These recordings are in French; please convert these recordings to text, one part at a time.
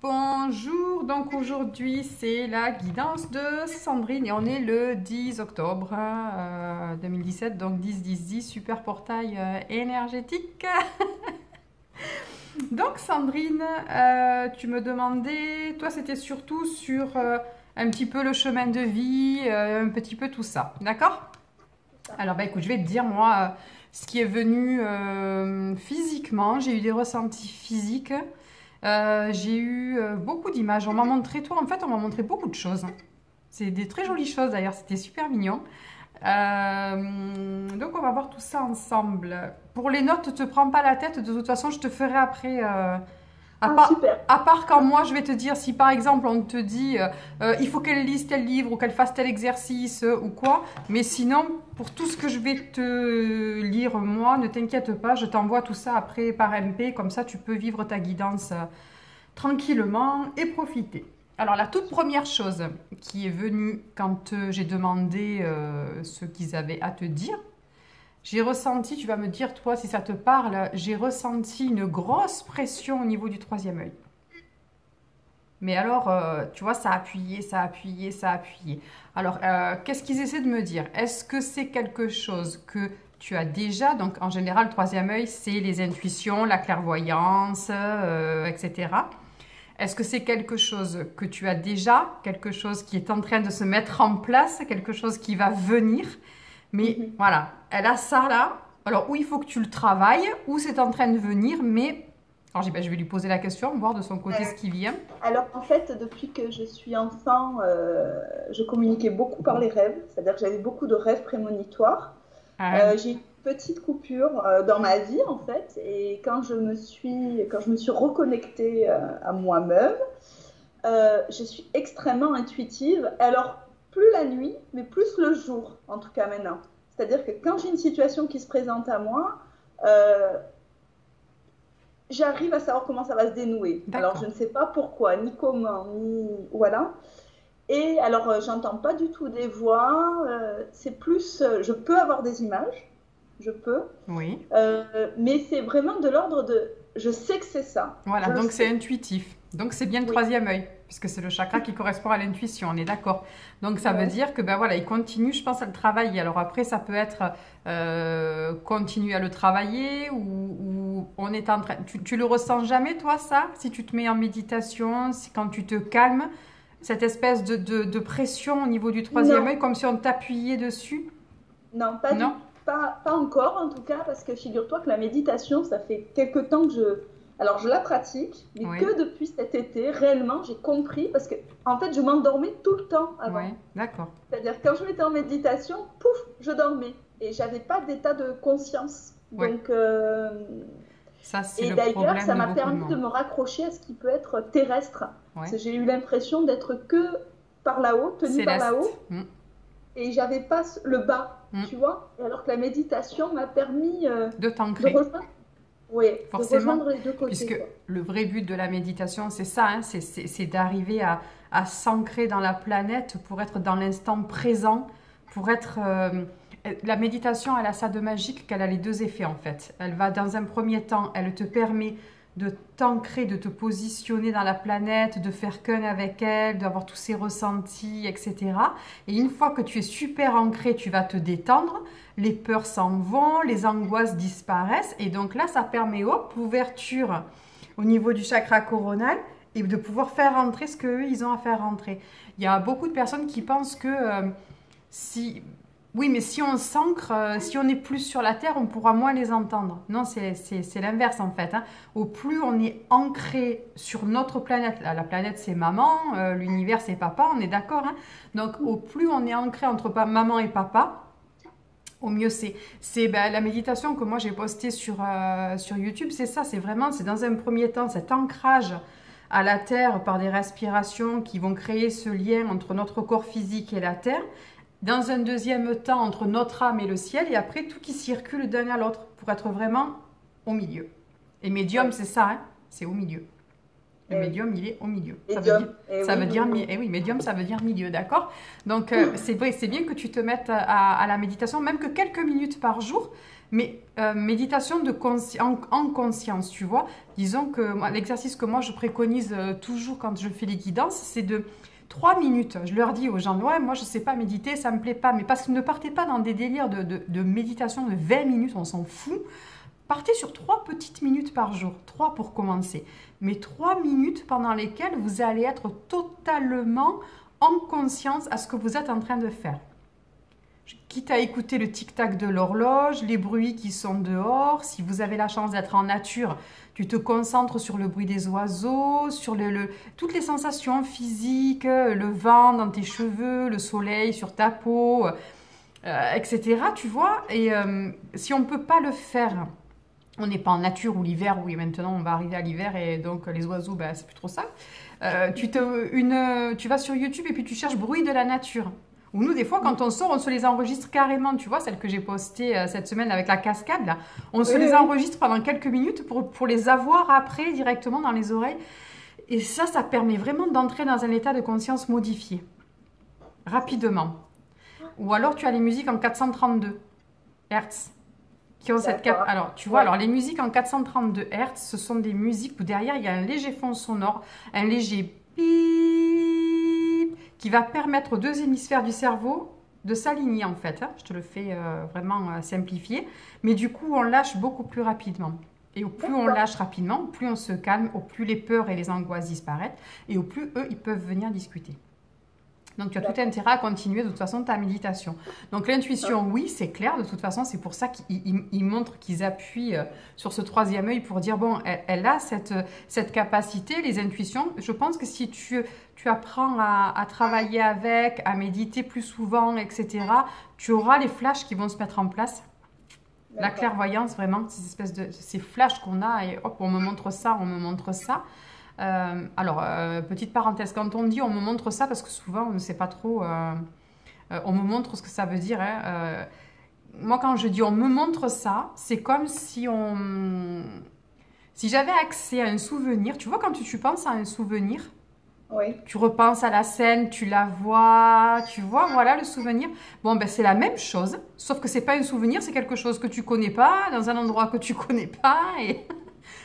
Bonjour, donc aujourd'hui c'est la guidance de Sandrine et on est le 10 octobre 2017, donc 10-10-10, super portail énergétique. Donc Sandrine, tu me demandais, toi c'était surtout sur un petit peu le chemin de vie, un petit peu tout ça, d'accord? Alors bah écoute, je vais te dire moi ce qui est venu physiquement, j'ai eu des ressentis physiques. J'ai eu beaucoup d'images. On m'a montré, toi, en fait, on m'a montré beaucoup de choses. C'est des très jolies choses d'ailleurs, c'était super mignon. Donc, on va voir tout ça ensemble. Pour les notes, ne te prends pas la tête. De toute façon, je te ferai après. Super. À part quand moi je vais te dire, si par exemple on te dit il faut qu'elle lise tel livre ou qu'elle fasse tel exercice ou quoi, mais sinon pour tout ce que je vais te lire moi, ne t'inquiète pas, je t'envoie tout ça après par MP, comme ça tu peux vivre ta guidance tranquillement et profiter. Alors la toute première chose qui est venue quand j'ai demandé ce qu'ils avaient à te dire, j'ai ressenti, tu vas me dire toi si ça te parle, j'ai ressenti une grosse pression au niveau du troisième œil. Mais alors, tu vois, ça a appuyé, ça a appuyé, ça a appuyé. Alors, qu'est-ce qu'ils essaient de me dire? Est-ce que c'est quelque chose que tu as déjà? Donc, en général, le troisième œil, c'est les intuitions, la clairvoyance, etc. Est-ce que c'est quelque chose que tu as déjà? Quelque chose qui est en train de se mettre en place? Quelque chose qui va venir? Mais Mhm. voilà, elle a ça là. Alors, ou il faut que tu le travailles, ou c'est en train de venir, mais... Alors, je vais lui poser la question, voir de son côté ce qui vient. Alors en fait, depuis que je suis enfant, je communiquais beaucoup par les rêves, c'est-à-dire que j'avais beaucoup de rêves prémonitoires. Ah, J'ai eu une petite coupure dans ma vie en fait, et quand je me suis reconnectée à moi-même, je suis extrêmement intuitive. Alors plus la nuit, mais plus le jour, en tout cas maintenant. C'est-à-dire que quand j'ai une situation qui se présente à moi, euh, j'arrive à savoir comment ça va se dénouer. Alors, je d'accord. ne sais pas pourquoi, ni comment, ni. Voilà. Et alors, j'entends pas du tout des voix. C'est plus. Je peux avoir des images. Je peux. Oui. Mais c'est vraiment de l'ordre de. Je sais que c'est ça. Voilà, Je le donc c'est sais. intuitif. Donc c'est bien le Oui. troisième œil, puisque c'est le chakra qui correspond à l'intuition, on est d'accord. Donc ça veut Ouais. dire que ben voilà, il continue, je pense, à le travailler. Alors après, ça peut être continuer à le travailler ou on est en train. Tu le ressens jamais, toi, ça? Si tu te mets en méditation, si, quand tu te calmes, cette espèce de pression au niveau du troisième Non, œil, comme si on t'appuyait dessus? non, pas du Non? pas encore en tout cas, parce que figure-toi que la méditation, ça fait quelque temps que je. Alors je la pratique, mais Oui, que depuis cet été, réellement, j'ai compris, parce que en fait, je m'endormais tout le temps oui, avant. d'accord. C'est-à-dire quand je m'étais en méditation, pouf, je dormais. Et j'avais pas d'état de conscience. Oui, Donc, ça c'est et le d'ailleurs, problème ça de m'a beaucoup de permis de monde. me raccrocher à ce qui peut être terrestre. Oui, Parce que j'ai eu l'impression d'être que par là-haut, tenue par céleste. là-haut, et j'avais pas le bas, Mm. tu vois. Et alors que la méditation m'a permis De de t'ancrer, rejoindre, ouais, de forcément. rejoindre les deux côtés, Puisque quoi. le vrai but de la méditation, c'est ça, hein, c'est d'arriver à s'ancrer dans la planète pour être dans l'instant présent, pour être... la méditation, elle a ça de magique qu'elle a les deux effets en fait. Elle va dans un premier temps, elle te permet de t'ancrer, de te positionner dans la planète, de faire qu'un avec elle, d'avoir tous ces ressentis, etc. Et une fois que tu es super ancré, tu vas te détendre, les peurs s'en vont, les angoisses disparaissent, et donc là, ça permet, hop, ouverture au niveau du chakra coronal, et de pouvoir faire rentrer ce qu'eux, ils ont à faire rentrer. Il y a beaucoup de personnes qui pensent que si... Oui, mais si on s'ancre, si on est plus sur la Terre, on pourra moins les entendre. Non, c'est l'inverse en fait, hein. Au plus on est ancré sur notre planète, la planète c'est maman, l'univers c'est papa, on est d'accord, hein. Donc au plus on est ancré entre maman et papa, au mieux c'est. C'est ben, la méditation que moi j'ai postée sur YouTube, c'est ça, c'est vraiment, c'est dans un premier temps cet ancrage à la Terre par des respirations qui vont créer ce lien entre notre corps physique et la Terre. Dans un deuxième temps, entre notre âme et le ciel, et après tout qui circule d'un à l'autre pour être vraiment au milieu. Et médium, Ouais. c'est ça, hein, c'est au milieu. Le médium, il est au milieu. Médium. Ça veut dire, oui, médium, ça veut dire milieu, d'accord? Donc, c'est vrai, c'est bien que tu te mettes à la méditation, même que quelques minutes par jour, mais méditation en conscience, tu vois. Disons que l'exercice que moi, je préconise toujours quand je fais les guidances, c'est de 3 minutes. Je leur dis aux gens, ouais, moi, je ne sais pas méditer, ça ne me plaît pas, mais parce que ne partez pas dans des délires de méditation de 20 minutes, on s'en fout. Partez sur 3 petites minutes par jour, 3 pour commencer, mais 3 minutes pendant lesquelles vous allez être totalement en conscience à ce que vous êtes en train de faire. Quitte à écouter le tic-tac de l'horloge, les bruits qui sont dehors, si vous avez la chance d'être en nature, tu te concentres sur le bruit des oiseaux, sur toutes les sensations physiques, le vent dans tes cheveux, le soleil sur ta peau, etc. Tu vois, et si on ne peut pas le faire, on n'est pas en nature ou l'hiver, oui, maintenant on va arriver à l'hiver et donc les oiseaux, ben, c'est plus trop ça. Tu vas sur YouTube et puis tu cherches bruit de la nature. Ou nous, des fois, quand on sort, on se les enregistre carrément. Tu vois, celle que j'ai postée cette semaine avec la cascade, là. On se les enregistre pendant quelques minutes pour les avoir après directement dans les oreilles. Et ça permet vraiment d'entrer dans un état de conscience modifié. Rapidement. Ou alors, tu as les musiques en 432 Hertz. Qui ont cette alors, tu vois, alors les musiques en 432 Hz, ce sont des musiques où derrière, il y a un léger fond sonore, un léger bip qui va permettre aux 2 hémisphères du cerveau de s'aligner en fait. Je te le fais vraiment simplifié. Mais du coup, on lâche beaucoup plus rapidement. Et au plus on lâche rapidement, au plus on se calme, au plus les peurs et les angoisses disparaissent et au plus eux, ils peuvent venir discuter. Donc, tu as tout intérêt à continuer de toute façon ta méditation. Donc, l'intuition, oui, c'est clair. De toute façon, c'est pour ça qu'ils montrent qu'ils appuient sur ce 3e œil pour dire, bon, elle a cette capacité, les intuitions. Je pense que si tu apprends à travailler avec, à méditer plus souvent, etc., tu auras les flashs qui vont se mettre en place. La clairvoyance, vraiment, ces flashs qu'on a et hop, on me montre ça, on me montre ça. Alors, petite parenthèse, quand on dit on me montre ça, parce que souvent on ne sait pas trop, on me montre ce que ça veut dire. Hein, moi, quand je dis on me montre ça, c'est comme si j'avais accès à un souvenir. Tu vois, quand tu penses à un souvenir, oui. Tu repenses à la scène, tu la vois, tu vois, voilà le souvenir. Bon, ben c'est la même chose, sauf que c'est pas un souvenir, c'est quelque chose que tu connais pas, dans un endroit que tu connais pas, et...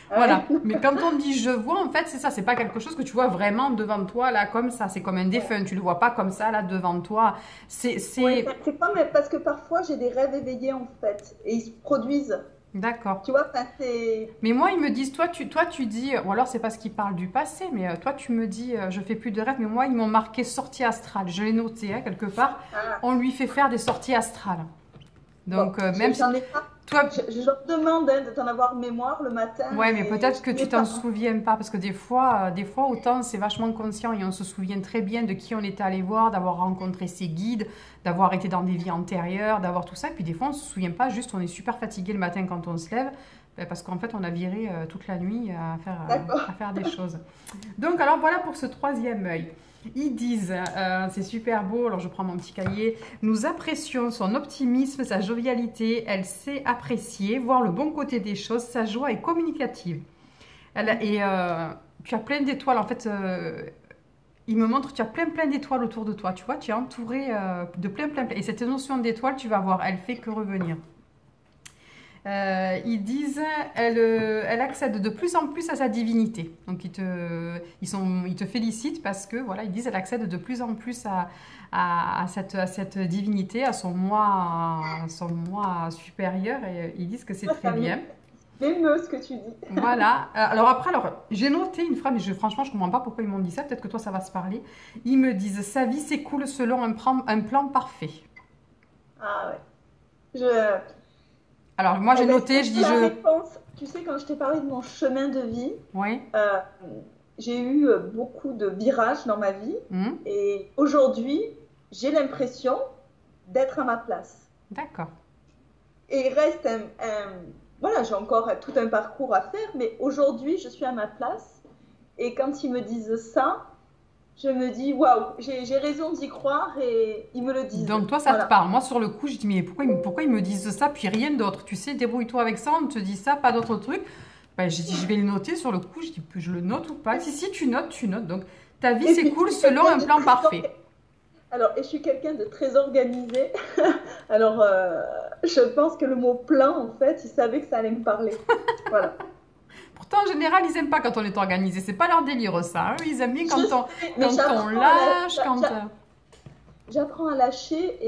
Voilà, mais quand on dit je vois, en fait, c'est ça, c'est pas quelque chose que tu vois vraiment devant toi, là, comme ça, c'est comme un défunt, tu le vois pas comme ça, là, devant toi. Oui, c'est comme, parce que parfois j'ai des rêves éveillés, en fait, et ils se produisent. D'accord. Tu vois, c'est... Mais moi, ils me disent, toi, tu dis, ou alors c'est parce qu'ils parlent du passé, mais toi, tu me dis, je fais plus de rêves, mais moi, ils m'ont marqué sortie astrale. Je l'ai noté, hein, quelque part. On lui fait faire des sorties astrales. Donc, bon, même si... Toi, je leur demande de t'en avoir mémoire le matin. Ouais, mais peut-être que tu t'en souviens pas, parce que des fois, autant c'est vachement conscient et on se souvient très bien de qui on est allé voir, d'avoir rencontré ses guides, d'avoir été dans des vies antérieures, d'avoir tout ça. Et puis des fois, on se souvient pas, juste on est super fatigué le matin quand on se lève, parce qu'en fait, on a viré toute la nuit à faire des choses. Donc, alors voilà pour ce 3e œil. Ils disent, c'est super beau, alors je prends mon petit cahier, nous apprécions son optimisme, sa jovialité, elle sait apprécier, voir le bon côté des choses, sa joie est communicative. Tu as plein d'étoiles, en fait, il me montre, tu as plein d'étoiles autour de toi, tu vois, tu es entouré de plein. Et cette notion d'étoile, tu vas voir, elle fait que revenir. Ils disent, elle accède de plus en plus à sa divinité. Donc ils te félicitent parce que voilà, ils disent, elle accède de plus en plus à cette divinité, à son moi supérieur, et ils disent que c'est très bien. M'émeut ce que tu dis. Voilà. Alors j'ai noté une phrase, mais franchement, je ne comprends pas pourquoi ils m'ont dit ça. Peut-être que toi, ça va se parler. Ils me disent, sa vie s'écoule selon un plan parfait. Ah ouais. Alors, moi, j'ai noté, je dis réponse, tu sais, quand je t'ai parlé de mon chemin de vie, oui. J'ai eu beaucoup de virages dans ma vie. Et aujourd'hui, j'ai l'impression d'être à ma place. D'accord. Et il reste voilà, j'ai encore tout un parcours à faire, mais aujourd'hui, je suis à ma place. Et quand ils me disent ça, je me dis, waouh, j'ai raison d'y croire, et ils me le disent. Donc toi, ça te parle. Moi, sur le coup, je dis, mais pourquoi ils me disent ça, puis rien d'autre? Tu sais, débrouille-toi avec ça, on te dit ça, pas d'autre truc. Ben, j'ai dit, je vais le noter sur le coup. Je dis, je le note ou pas? Si, tu notes, tu notes. Donc, ta vie Et puis, s'écoule selon un plan parfait. Alors, et je suis quelqu'un de très organisé. Alors, je pense que le mot plan, en fait, il savait que ça allait me parler. Voilà. Pourtant, en général, ils n'aiment pas quand on est organisé. C'est pas leur délire, ça. Hein. Ils aiment bien quand Mais on lâche, j'apprends à lâcher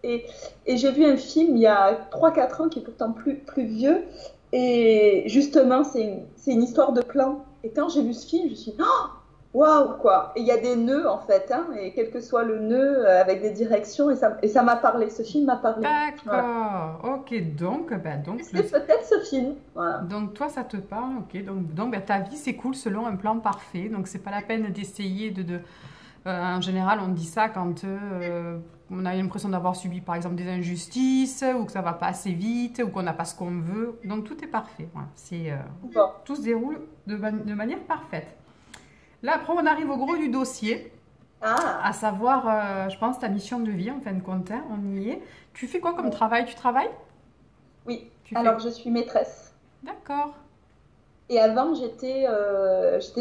et j'ai vu un film il y a 3-4 ans qui est pourtant plus vieux. Et justement, c'est une histoire de plan. Et quand j'ai vu ce film, je me suis dit, oh, waouh, quoi. Et il y a des nœuds, en fait, hein, et quel que soit le nœud, avec des directions, et ça m'a parlé. Ce film m'a parlé. D'accord. Voilà. Ok, donc C'est peut-être ce film. Voilà. donc toi, ça te parle. Ok, donc ben, ta vie s'écoule selon un plan parfait. Donc, c'est pas la peine d'essayer en général, on dit ça quand on a l'impression d'avoir subi, par exemple, des injustices, ou que ça va pas assez vite, ou qu'on n'a pas ce qu'on veut. Donc, tout est parfait. Voilà. Bon. Tout se déroule de manière parfaite. Là, après, on arrive au gros du dossier, à savoir, je pense, ta mission de vie, en fin de compte. Hein, on y est. Tu fais quoi comme travail? Tu travailles? Oui. Alors, je suis maîtresse. D'accord. Et avant, j'étais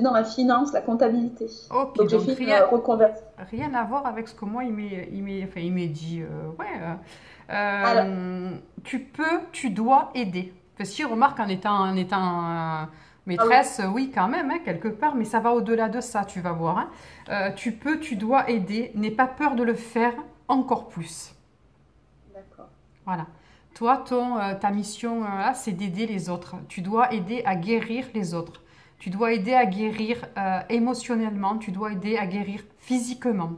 dans la finance, la comptabilité. Ok, donc j'ai fait une reconversion. Rien à voir avec ce que moi, il m'est dit. Alors, tu dois aider. Parce que remarque, en étant maîtresse, oui, quand même, hein, quelque part, mais ça va au-delà de ça, tu vas voir. Hein. Tu dois aider. N'aie pas peur de le faire encore plus. D'accord. Voilà. Toi, ta mission, c'est d'aider les autres. Tu dois aider à guérir les autres. Tu dois aider à guérir émotionnellement. Tu dois aider à guérir physiquement.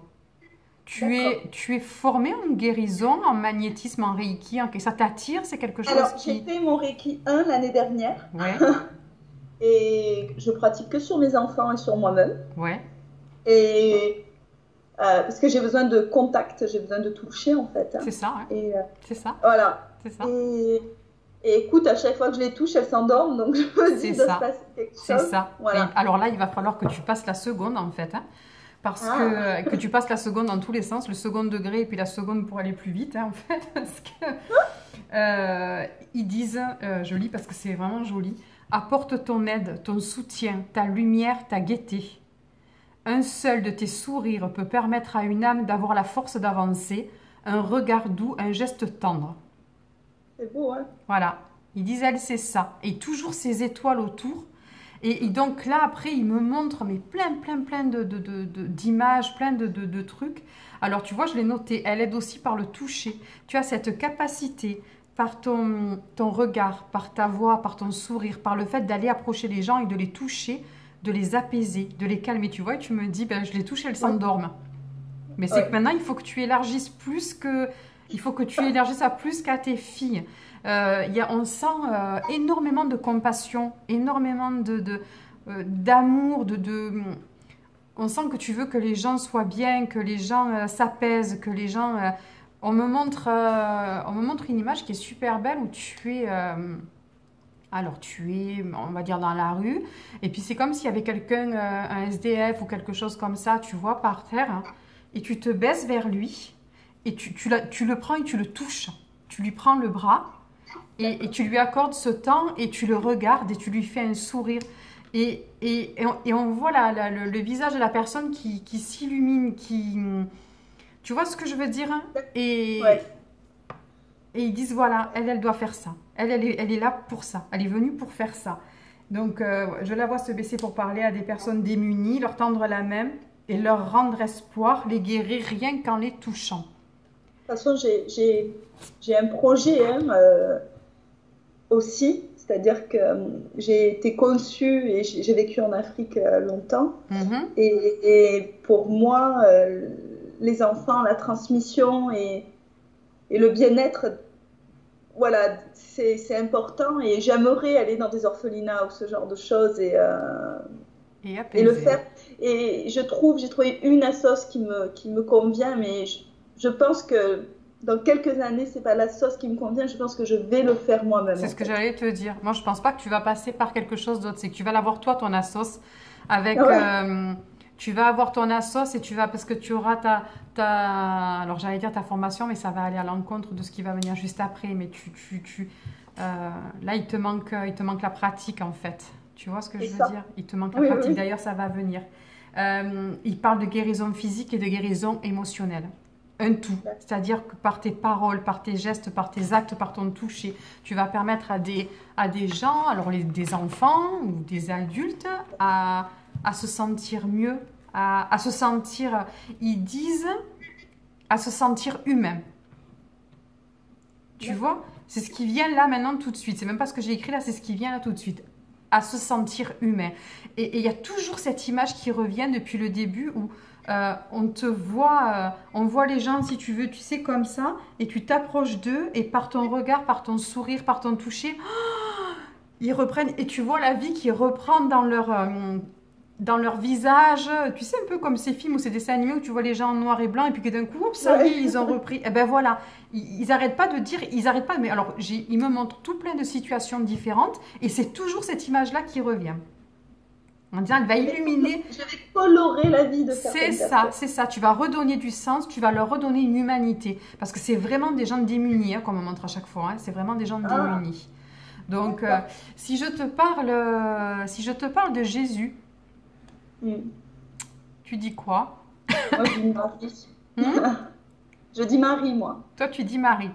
Tu es formé en guérison, en magnétisme, en Reiki. Ça t'attire? C'est quelque chose Alors, j'ai fait mon Reiki 1 l'année dernière. Ouais. Et je pratique que sur mes enfants et sur moi-même. Ouais. Et parce que j'ai besoin de contact, j'ai besoin de toucher, en fait. Hein. C'est ça, hein. Et, c'est ça. Voilà. C'est ça. Et écoute, à chaque fois que je les touche, elles s'endorment, donc je me dis, il doit se passer quelque chose. C'est ça. Voilà. Et alors là, il va falloir que tu passes la seconde, en fait. Hein, parce que tu passes la seconde dans tous les sens, le second degré et puis la seconde pour aller plus vite, hein, en fait. Parce que ils disent, je lis parce que c'est vraiment joli, apporte ton aide, ton soutien, ta lumière, ta gaieté. Un seul de tes sourires peut permettre à une âme d'avoir la force d'avancer, un regard doux, un geste tendre. C'est beau, hein? Voilà. Ils disent, elle, c'est ça. Et toujours ces étoiles autour. Et donc là, après, ils me montrent mais plein d'images, plein de trucs. Alors, tu vois, je l'ai noté. Elle aide aussi par le toucher. Tu as cette capacité, par ton regard, par ta voix, par ton sourire, par le fait d'aller approcher les gens et de les toucher, de les apaiser, de les calmer. Tu vois, et tu me dis, ben, je les touche, elles s'endorment. Mais c'est que maintenant, il faut que tu élargisses plus que... Il faut que tu élargisses ça plus qu'à tes filles. On sent énormément de compassion, énormément d'amour, on sent que tu veux que les gens soient bien, que les gens s'apaisent, que les gens... on me montre une image qui est super belle où tu es... on va dire, dans la rue. Et puis, c'est comme s'il y avait quelqu'un, un SDF ou quelque chose comme ça, tu vois, par terre. Hein, et tu te baisses vers lui. Et tu le prends et tu le touches. Tu lui prends le bras et tu lui accordes ce temps et tu le regardes et tu lui fais un sourire. Et on voit le visage de la personne qui s'illumine, Tu vois ce que je veux dire, hein? Et ils disent, voilà, elle doit faire ça. Elle est là pour ça. Elle est venue pour faire ça. Donc, je la vois se baisser pour parler à des personnes démunies, leur tendre la main et leur rendre espoir, les guérir rien qu'en les touchant. De toute façon, j'ai un projet aussi, c'est-à-dire que j'ai été conçue et j'ai vécu en Afrique longtemps. Mm-hmm. Et pour moi, les enfants, la transmission et le bien-être, voilà, c'est important. Et j'aimerais aller dans des orphelinats ou ce genre de choses et le faire. Et j'ai trouvé une assoce qui me convient, mais je pense que dans quelques années, c'est pas la sauce qui me convient. Je pense que je vais le faire moi-même. C'est ce que j'allais te dire. Moi, je pense pas que tu vas passer par quelque chose d'autre. C'est que tu vas l'avoir toi, ton assos, avec. Tu vas avoir ton assos et tu vas parce que tu auras alors j'allais dire ta formation, mais ça va aller à l'encontre de ce qui va venir juste après. Mais Là, il te manque la pratique en fait. Tu vois ce que C'est je veux ça. dire? Il te manque la Oui, pratique. oui. D'ailleurs, ça va venir. Il parle de guérison physique et de guérison émotionnelle. Un tout. C'est-à-dire que par tes paroles, par tes gestes, par tes actes, par ton toucher, tu vas permettre à des gens, alors des enfants ou des adultes, à se sentir mieux, à se sentir, ils disent, à se sentir humain. Tu vois? C'est ce qui vient là maintenant tout de suite. C'est même pas ce que j'ai écrit là, c'est ce qui vient là tout de suite. À se sentir humain. Et il y a toujours cette image qui revient depuis le début où on te voit, on voit les gens, si tu veux, tu sais, comme ça, et tu t'approches d'eux, et par ton regard, par ton sourire, par ton toucher, ils reprennent, et tu vois la vie qui reprend dans leur visage. Tu sais, un peu comme ces films ou ces dessins animés où tu vois les gens en noir et blanc, et puis que d'un coup, oups, ça y est, ils ont repris. Et ben voilà, ils n'arrêtent pas de dire, ils n'arrêtent pas, mais alors, ils me montrent tout plein de situations différentes, et c'est toujours cette image-là qui revient. En disant, elle va illuminer. Je vais colorer la vie de certaines C'est ça, personnes. c'est ça. Tu vas redonner du sens, tu vas leur redonner une humanité. Parce que c'est vraiment des gens démunis, hein, comme on montre à chaque fois. Hein. C'est vraiment des gens démunis. Donc, si je te parle de Jésus, tu dis quoi? Moi, je dis Marie. Je dis Marie, moi. Toi, tu dis Marie.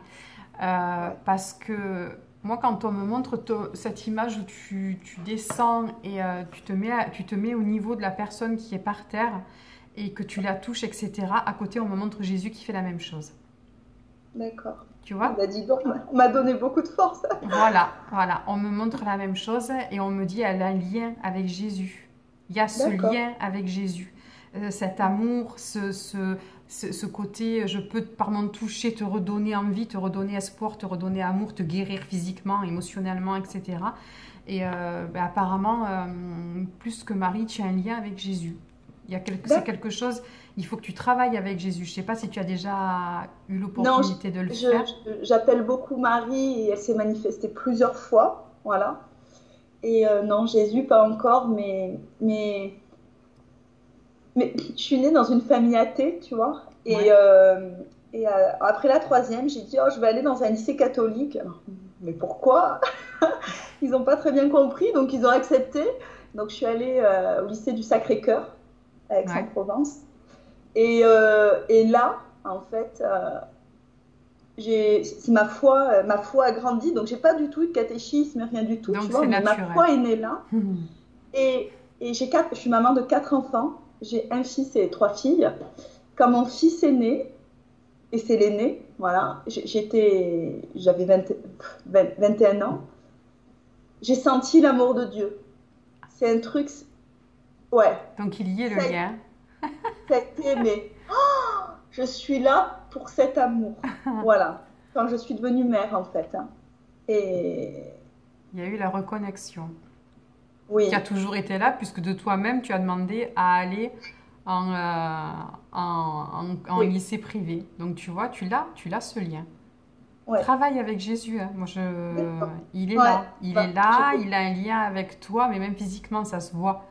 Parce que moi, quand on me montre cette image où tu descends et tu te mets au niveau de la personne qui est par terre et que tu la touches, etc., à côté, on me montre Jésus qui fait la même chose. D'accord. Tu vois? Bah, dis donc, on m'a donné beaucoup de force. Voilà, voilà. On me montre la même chose et on me dit elle a un lien avec Jésus. Il y a ce lien avec Jésus. Cet amour, ce côté, je peux par mon toucher te redonner envie, te redonner espoir, te redonner amour, te guérir physiquement, émotionnellement, etc. Et apparemment, plus que Marie, tu as un lien avec Jésus. C'est quelque chose, il faut que tu travailles avec Jésus. Je ne sais pas si tu as déjà eu l'opportunité de le faire. J'appelle beaucoup Marie et elle s'est manifestée plusieurs fois. Voilà. Et non, Jésus, pas encore, mais je suis née dans une famille athée, tu vois. Et, après la troisième, j'ai dit, oh, je vais aller dans un lycée catholique. Mais pourquoi? Ils n'ont pas très bien compris, donc ils ont accepté. Donc je suis allée au lycée du Sacré-Cœur, à Aix-en-Provence. Et là, en fait, ma foi a grandi. Donc j'ai pas du tout eu de catéchisme, rien du tout. Donc tu vois, mais ma foi est née là. Et je suis maman de 4 enfants. J'ai un fils et 3 filles. Quand mon fils est né, et c'est l'aîné, voilà, j'avais 21 ans, j'ai senti l'amour de Dieu. C'est un truc, ouais. Donc il y est le lien. C'était, mais je suis là pour cet amour. Voilà, quand je suis devenue mère en fait. Hein. Et il y a eu la reconnexion. Oui. Qui a toujours été là, puisque de toi-même, tu as demandé à aller en lycée privé. Donc, tu vois, tu l'as ce lien. Ouais. Travaille avec Jésus. Hein. Moi, il est là. Il est là, il a un lien avec toi, mais même physiquement, ça se voit.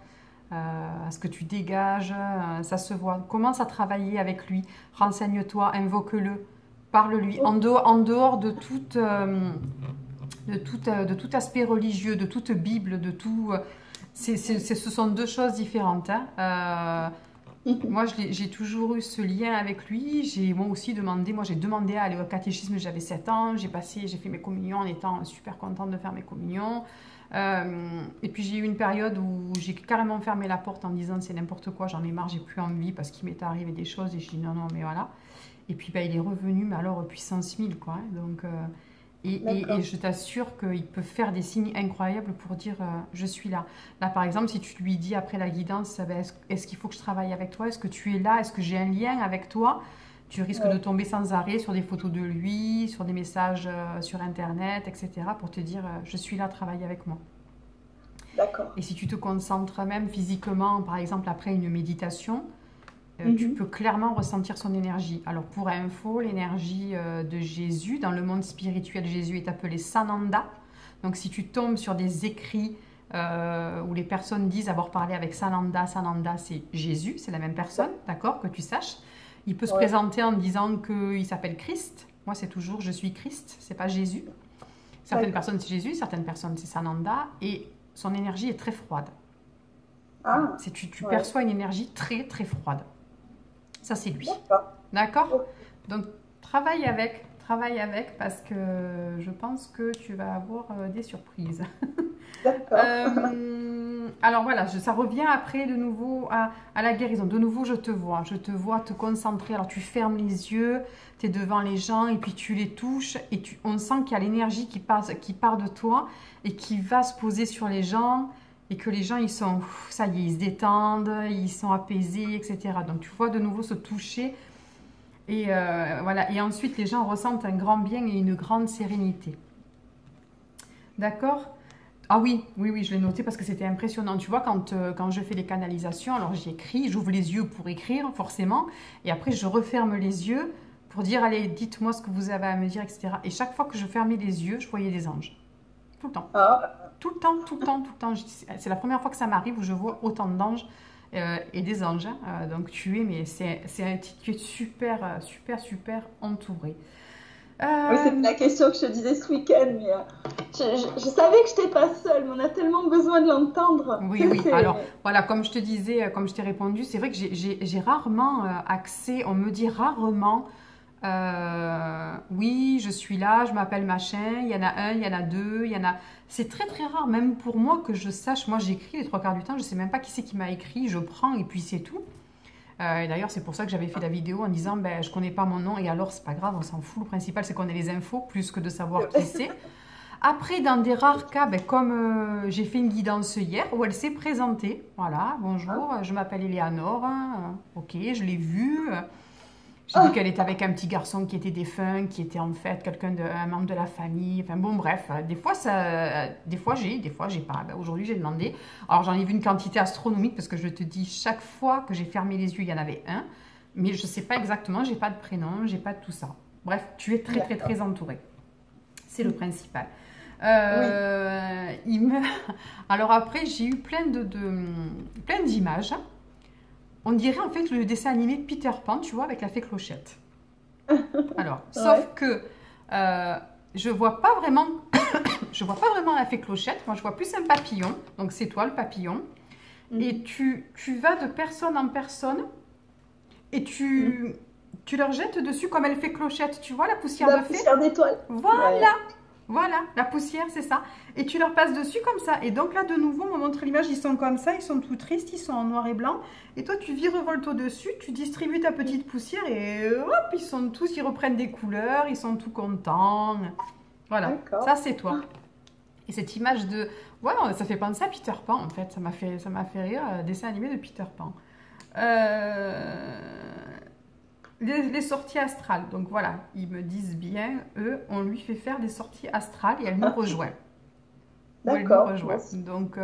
Ce que tu dégages, ça se voit. Commence à travailler avec lui. Renseigne-toi, invoque-le, parle-lui. En dehors de toute... de tout aspect religieux, de toute Bible, de tout... ce sont deux choses différentes. Hein. Moi, j'ai toujours eu ce lien avec lui. J'ai demandé à aller au catéchisme, j'avais 7 ans. J'ai fait mes communions en étant super contente de faire mes communions. Et puis, j'ai eu une période où j'ai carrément fermé la porte en disant c'est n'importe quoi, j'en ai marre, j'ai plus envie parce qu'il m'est arrivé des choses. Et je dis non, mais voilà. Et puis, il est revenu, mais alors puissance 1000, quoi. Hein. Donc... Et je t'assure qu'il peut faire des signes incroyables pour dire je suis là. Là, par exemple, si tu lui dis après la guidance, est-ce qu'il faut que je travaille avec toi? Est-ce que tu es là? Est-ce que j'ai un lien avec toi? Tu risques de tomber sans arrêt sur des photos de lui, sur des messages sur Internet, etc. pour te dire je suis là, travaille avec moi. D'accord. Et si tu te concentres même physiquement, par exemple après une méditation, tu peux clairement ressentir son énergie. Alors pour info, l'énergie de Jésus, dans le monde spirituel, Jésus est appelé Sananda. Donc si tu tombes sur des écrits où les personnes disent avoir parlé avec Sananda, Sananda c'est Jésus, c'est la même personne, d'accord, que tu saches. Il peut se présenter en disant qu'il s'appelle Christ. Moi c'est toujours je suis Christ, c'est pas Jésus. Certaines personnes, c'est Jésus, certaines personnes, c'est Sananda, et son énergie est très froide. Ah, Tu ouais. perçois une énergie très, très froide. Ça, c'est lui. D'accord. D'accord? Ok, Donc, travaille avec, parce que je pense que tu vas avoir des surprises. d'accord. Alors voilà, ça revient après de nouveau à la guérison. De nouveau, je te vois te concentrer. Alors tu fermes les yeux, tu es devant les gens et puis tu les touches et on sent qu'il y a l'énergie qui part de toi et qui va se poser sur les gens et que les gens, ils sont, ça y est, ils se détendent, ils sont apaisés, etc. Donc tu vois de nouveau se toucher et voilà. Et ensuite, les gens ressentent un grand bien et une grande sérénité. D'accord? Ah oui, oui, oui, je l'ai noté parce que c'était impressionnant. Tu vois, quand je fais les canalisations, alors j'écris, j'ouvre les yeux pour écrire, forcément, et après je referme les yeux pour dire, allez, dites-moi ce que vous avez à me dire, etc. Et chaque fois que je fermais les yeux, je voyais des anges. Tout le temps. Ah, Tout le temps, tout le temps, tout le temps. C'est la première fois que ça m'arrive où je vois autant d'anges et des anges, hein. Donc tu es super, super, super entouré. oui, c'était Euh, la question que je te disais ce week-end, mais je savais que je n'étais pas seule, mais on a tellement besoin de l'entendre. Oui, oui. Alors, C'est... voilà, comme je te disais, comme je t'ai répondu, c'est vrai que j'ai rarement accès, on me dit rarement, oui, je suis là, je m'appelle machin, il y en a un, il y en a deux, il y en a... C'est très très rare, même pour moi que je sache, moi j'écris les trois quarts du temps, je sais même pas qui c'est qui m'a écrit, je prends et puis c'est tout. Et d'ailleurs, c'est pour ça que j'avais fait la vidéo en disant, ben, je connais pas mon nom et alors c'est pas grave, on s'en fout, le principal c'est qu'on ait les infos plus que de savoir qui c'est. Après, dans des rares cas, ben, comme j'ai fait une guidance hier où elle s'est présentée. Voilà, bonjour, je m'appelle Eleanor. Ok, je l'ai vue. J'ai vu qu'elle était avec un petit garçon qui était défunt, qui était en fait un membre de la famille. Enfin bon, bref, des fois j'ai pas. Ben, aujourd'hui, j'ai demandé. Alors j'en ai vu une quantité astronomique parce que je te dis, chaque fois que j'ai fermé les yeux, il y en avait un. Mais je sais pas exactement, j'ai pas de prénom, j'ai pas de tout ça. Bref, tu es très très D'accord. très entouré. C'est le principal. Oui, Il me... Alors après, j'ai eu plein d'images. On dirait en fait le dessin animé Peter Pan, tu vois, avec la fée Clochette. Alors, sauf ouais. que euh, je vois pas vraiment, je vois pas vraiment la fée Clochette. Moi, je vois plus un papillon. Donc c'est toi le papillon. Et Mhm. tu vas de personne en personne et Mhm. tu leur jettes dessus comme elle fait Clochette. Tu vois la poussière La de fée? poussière d'étoile. Voilà. Ouais. Voilà, la poussière, c'est ça. Et tu leur passes dessus comme ça. Et donc là, de nouveau, on me montre l'image, ils sont comme ça, ils sont tout tristes, ils sont en noir et blanc. Et toi, tu virevoltes au-dessus, tu distribues ta petite poussière et hop, ils reprennent des couleurs, ils sont tout contents. Voilà, ça D'accord. c'est toi. Et cette image de... Voilà, ça fait penser à Peter Pan en fait, ça m'a fait rire, dessin animé de Peter Pan. Euh, les sorties astrales. Donc voilà, ils me disent bien, eux, on lui fait faire des sorties astrales et elle nous rejoint. Ou elle nous D'accord. Bon, rejoint. Donc,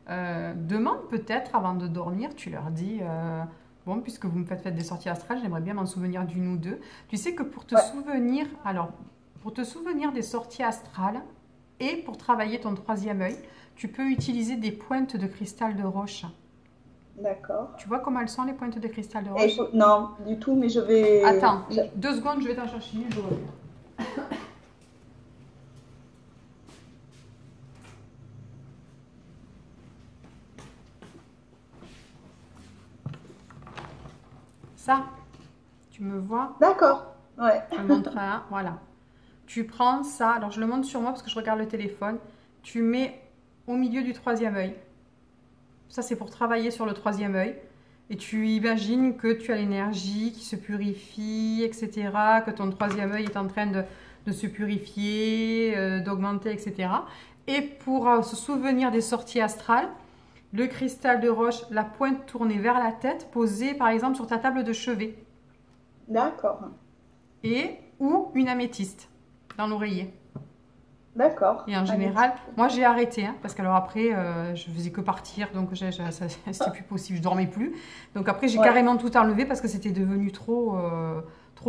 demande peut-être avant de dormir, tu leur dis, bon, puisque vous me faites des sorties astrales, j'aimerais bien m'en souvenir d'une ou deux. Tu sais que pour te ouais. souvenir, alors, pour te souvenir des sorties astrales et pour travailler ton troisième œil, tu peux utiliser des pointes de cristal de roche. D'accord. Tu vois comment elles sont les pointes de cristal de Et roche? non, du tout, mais je vais. Attends, 2 secondes, je vais t'en chercher une, je reviens. Ça, tu me vois? D'accord. Ouais. Je te montre un, voilà. Tu prends ça, alors je le montre sur moi parce que je regarde le téléphone. Tu mets au milieu du troisième œil. Ça, c'est pour travailler sur le troisième œil. Et tu imagines que tu as l'énergie qui se purifie, etc. Que ton troisième œil est en train de se purifier, d'augmenter, etc. Et pour se souvenir des sorties astrales, le cristal de roche, la pointe tournée vers la tête, posée par exemple sur ta table de chevet. D'accord. Et ou une améthyste dans l'oreiller. D'accord. Et en général, moi j'ai arrêté, hein, parce que alors après, je faisais que partir, donc c'était plus possible, je dormais plus. Donc après, j'ai Ouais. carrément tout enlevé parce que c'était devenu trop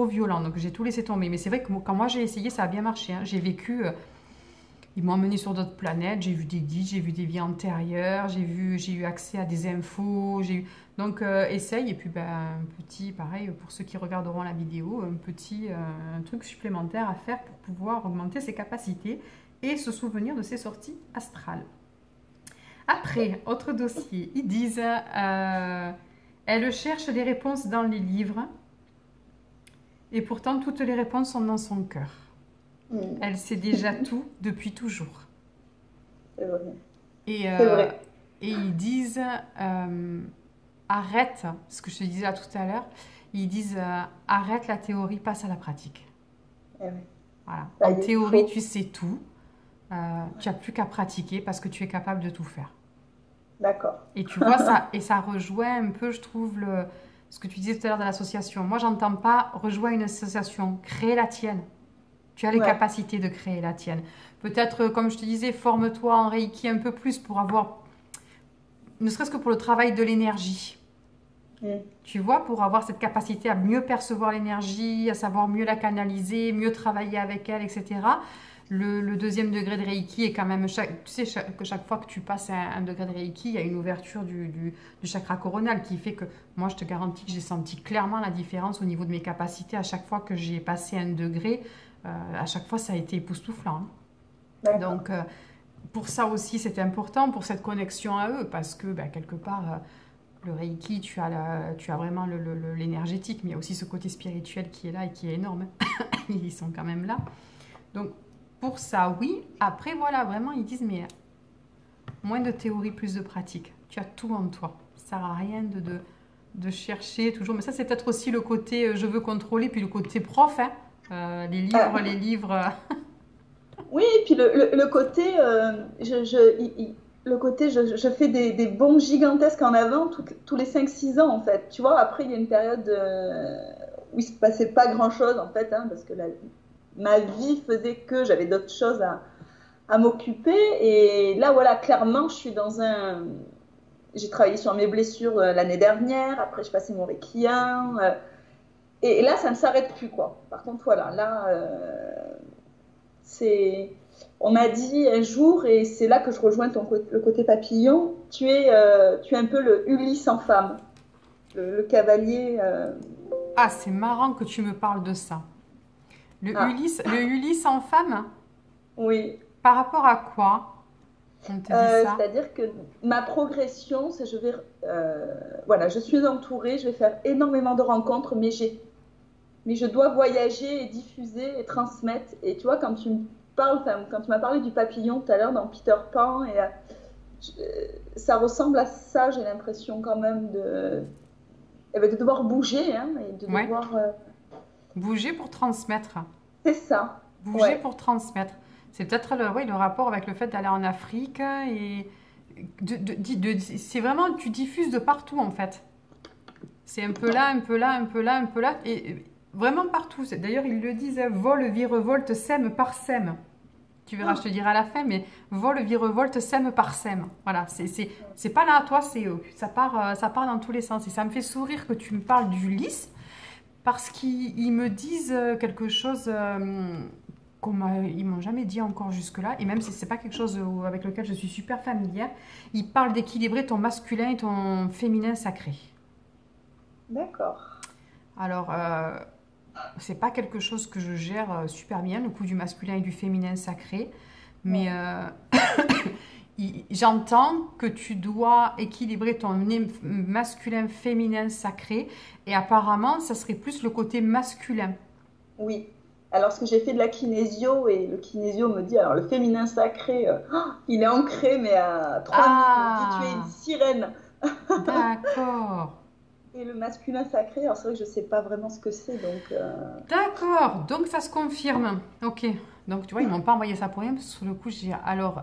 violent. Donc j'ai tout laissé tomber. Mais c'est vrai que quand moi j'ai essayé, ça a bien marché, hein. J'ai vécu, ils m'ont emmené sur d'autres planètes, j'ai vu des guides, j'ai vu des vies antérieures, j'ai eu accès à des infos, donc essaye. Et puis ben, un petit, pareil, pour ceux qui regarderont la vidéo, un truc supplémentaire à faire pour pouvoir augmenter ses capacités et se souvenir de ses sorties astrales. Après, autre dossier, ils disent elle cherche les réponses dans les livres et pourtant toutes les réponses sont dans son cœur. Elle sait déjà tout depuis toujours. C'est vrai. Et, C'est vrai. et ils disent arrête, ce que je te disais là tout à l'heure, ils disent arrête la théorie, passe à la pratique. Eh oui. Voilà. Ça En y est, théorie, faut- tu sais tout. Tu n'as plus qu'à pratiquer parce que tu es capable de tout faire. D'accord. Et tu vois, ça, et ça rejoint un peu, je trouve, ce que tu disais tout à l'heure de l'association. Moi, j'entends pas rejoindre une association, créer la tienne. Tu as les Ouais. capacités de créer la tienne. Peut-être, comme je te disais, forme-toi en Reiki un peu plus pour avoir, ne serait-ce que pour le travail de l'énergie. Tu vois, pour avoir cette capacité à mieux percevoir l'énergie, à savoir mieux la canaliser, mieux travailler avec elle, etc. Le deuxième degré de Reiki est quand même, tu sais que chaque fois que tu passes un degré de Reiki, il y a une ouverture du chakra coronal qui fait que, moi je te garantis que j'ai senti clairement la différence au niveau de mes capacités à chaque fois que j'ai passé un degré. À chaque fois ça a été époustouflant. Hein. D'accord. Donc pour ça aussi c'est important, pour cette connexion à eux, parce que quelque part... le Reiki, tu as vraiment l'énergétique, mais il y a aussi ce côté spirituel qui est là et qui est énorme. Ils sont quand même là. Donc, pour ça, oui. Après, voilà, vraiment, ils disent, mais moins de théorie, plus de pratique. Tu as tout en toi. Ça ne sert à rien de chercher toujours. Mais ça, c'est peut-être aussi le côté je veux contrôler, puis le côté prof. Hein. Les livres. Oui, et puis le côté, le côté je fais des bonds gigantesques en avant tous les 5-6 ans, en fait. Tu vois, après, il y a une période où il ne se passait pas grand-chose, en fait, hein, parce que ma vie faisait que j'avais d'autres choses à m'occuper. Et là, voilà, clairement, je suis dans un... J'ai travaillé sur mes blessures l'année dernière, après, je passais mon requiem. Et là, ça ne s'arrête plus, quoi. Par contre, voilà, là... On m'a dit un jour, et c'est là que je rejoins le côté papillon, tu es un peu le Ulysse en femme, le cavalier. Ah, c'est marrant que tu me parles de ça. Le Ulysse en femme, Oui. par rapport à quoi on te dit ça? C'est-à-dire que ma progression, c'est voilà, je suis entourée, je vais faire énormément de rencontres, mais je dois voyager et diffuser et transmettre. Et tu vois, quand tu m'as parlé du papillon tout à l'heure dans Peter Pan, ça ressemble à ça, j'ai l'impression quand même de devoir bouger, hein, et de Ouais. devoir... Bouger pour transmettre. C'est ça. Bouger Ouais. pour transmettre. C'est peut-être le rapport avec le fait d'aller en Afrique et c'est vraiment, tu diffuses de partout en fait. C'est un peu là, un peu là, un peu là, un peu là, et vraiment partout. D'ailleurs, ils le disent, vol, virevolte, sème, parsème. Tu verras, je te dirai à la fin, mais vol, virevolte, sème, parsème. Voilà, c'est pas là à toi, c'est eux. Ça part dans tous les sens. Et ça me fait sourire que tu me parles d'Ulysse, parce qu'ils me disent quelque chose ils m'ont jamais dit encore jusque-là, et même si c'est pas quelque chose avec lequel je suis super familière, ils parlent d'équilibrer ton masculin et ton féminin sacré. D'accord. Alors, c'est pas quelque chose que je gère super bien, le coup du masculin et du féminin sacré, mais j'entends que tu dois équilibrer ton masculin féminin sacré, et apparemment, ça serait plus le côté masculin. Oui. Alors, ce que j'ai fait de la kinésio, et le kinésio me dit, alors le féminin sacré, il est ancré, mais à 3000. Il me dit, tu es une sirène. D'accord. Et le masculin sacré, alors c'est vrai que je ne sais pas vraiment ce que c'est, donc... D'accord, donc ça se confirme. Ok, donc tu vois, ils m'ont pas envoyé ça pour rien, parce que sur le coup, j'ai... Alors,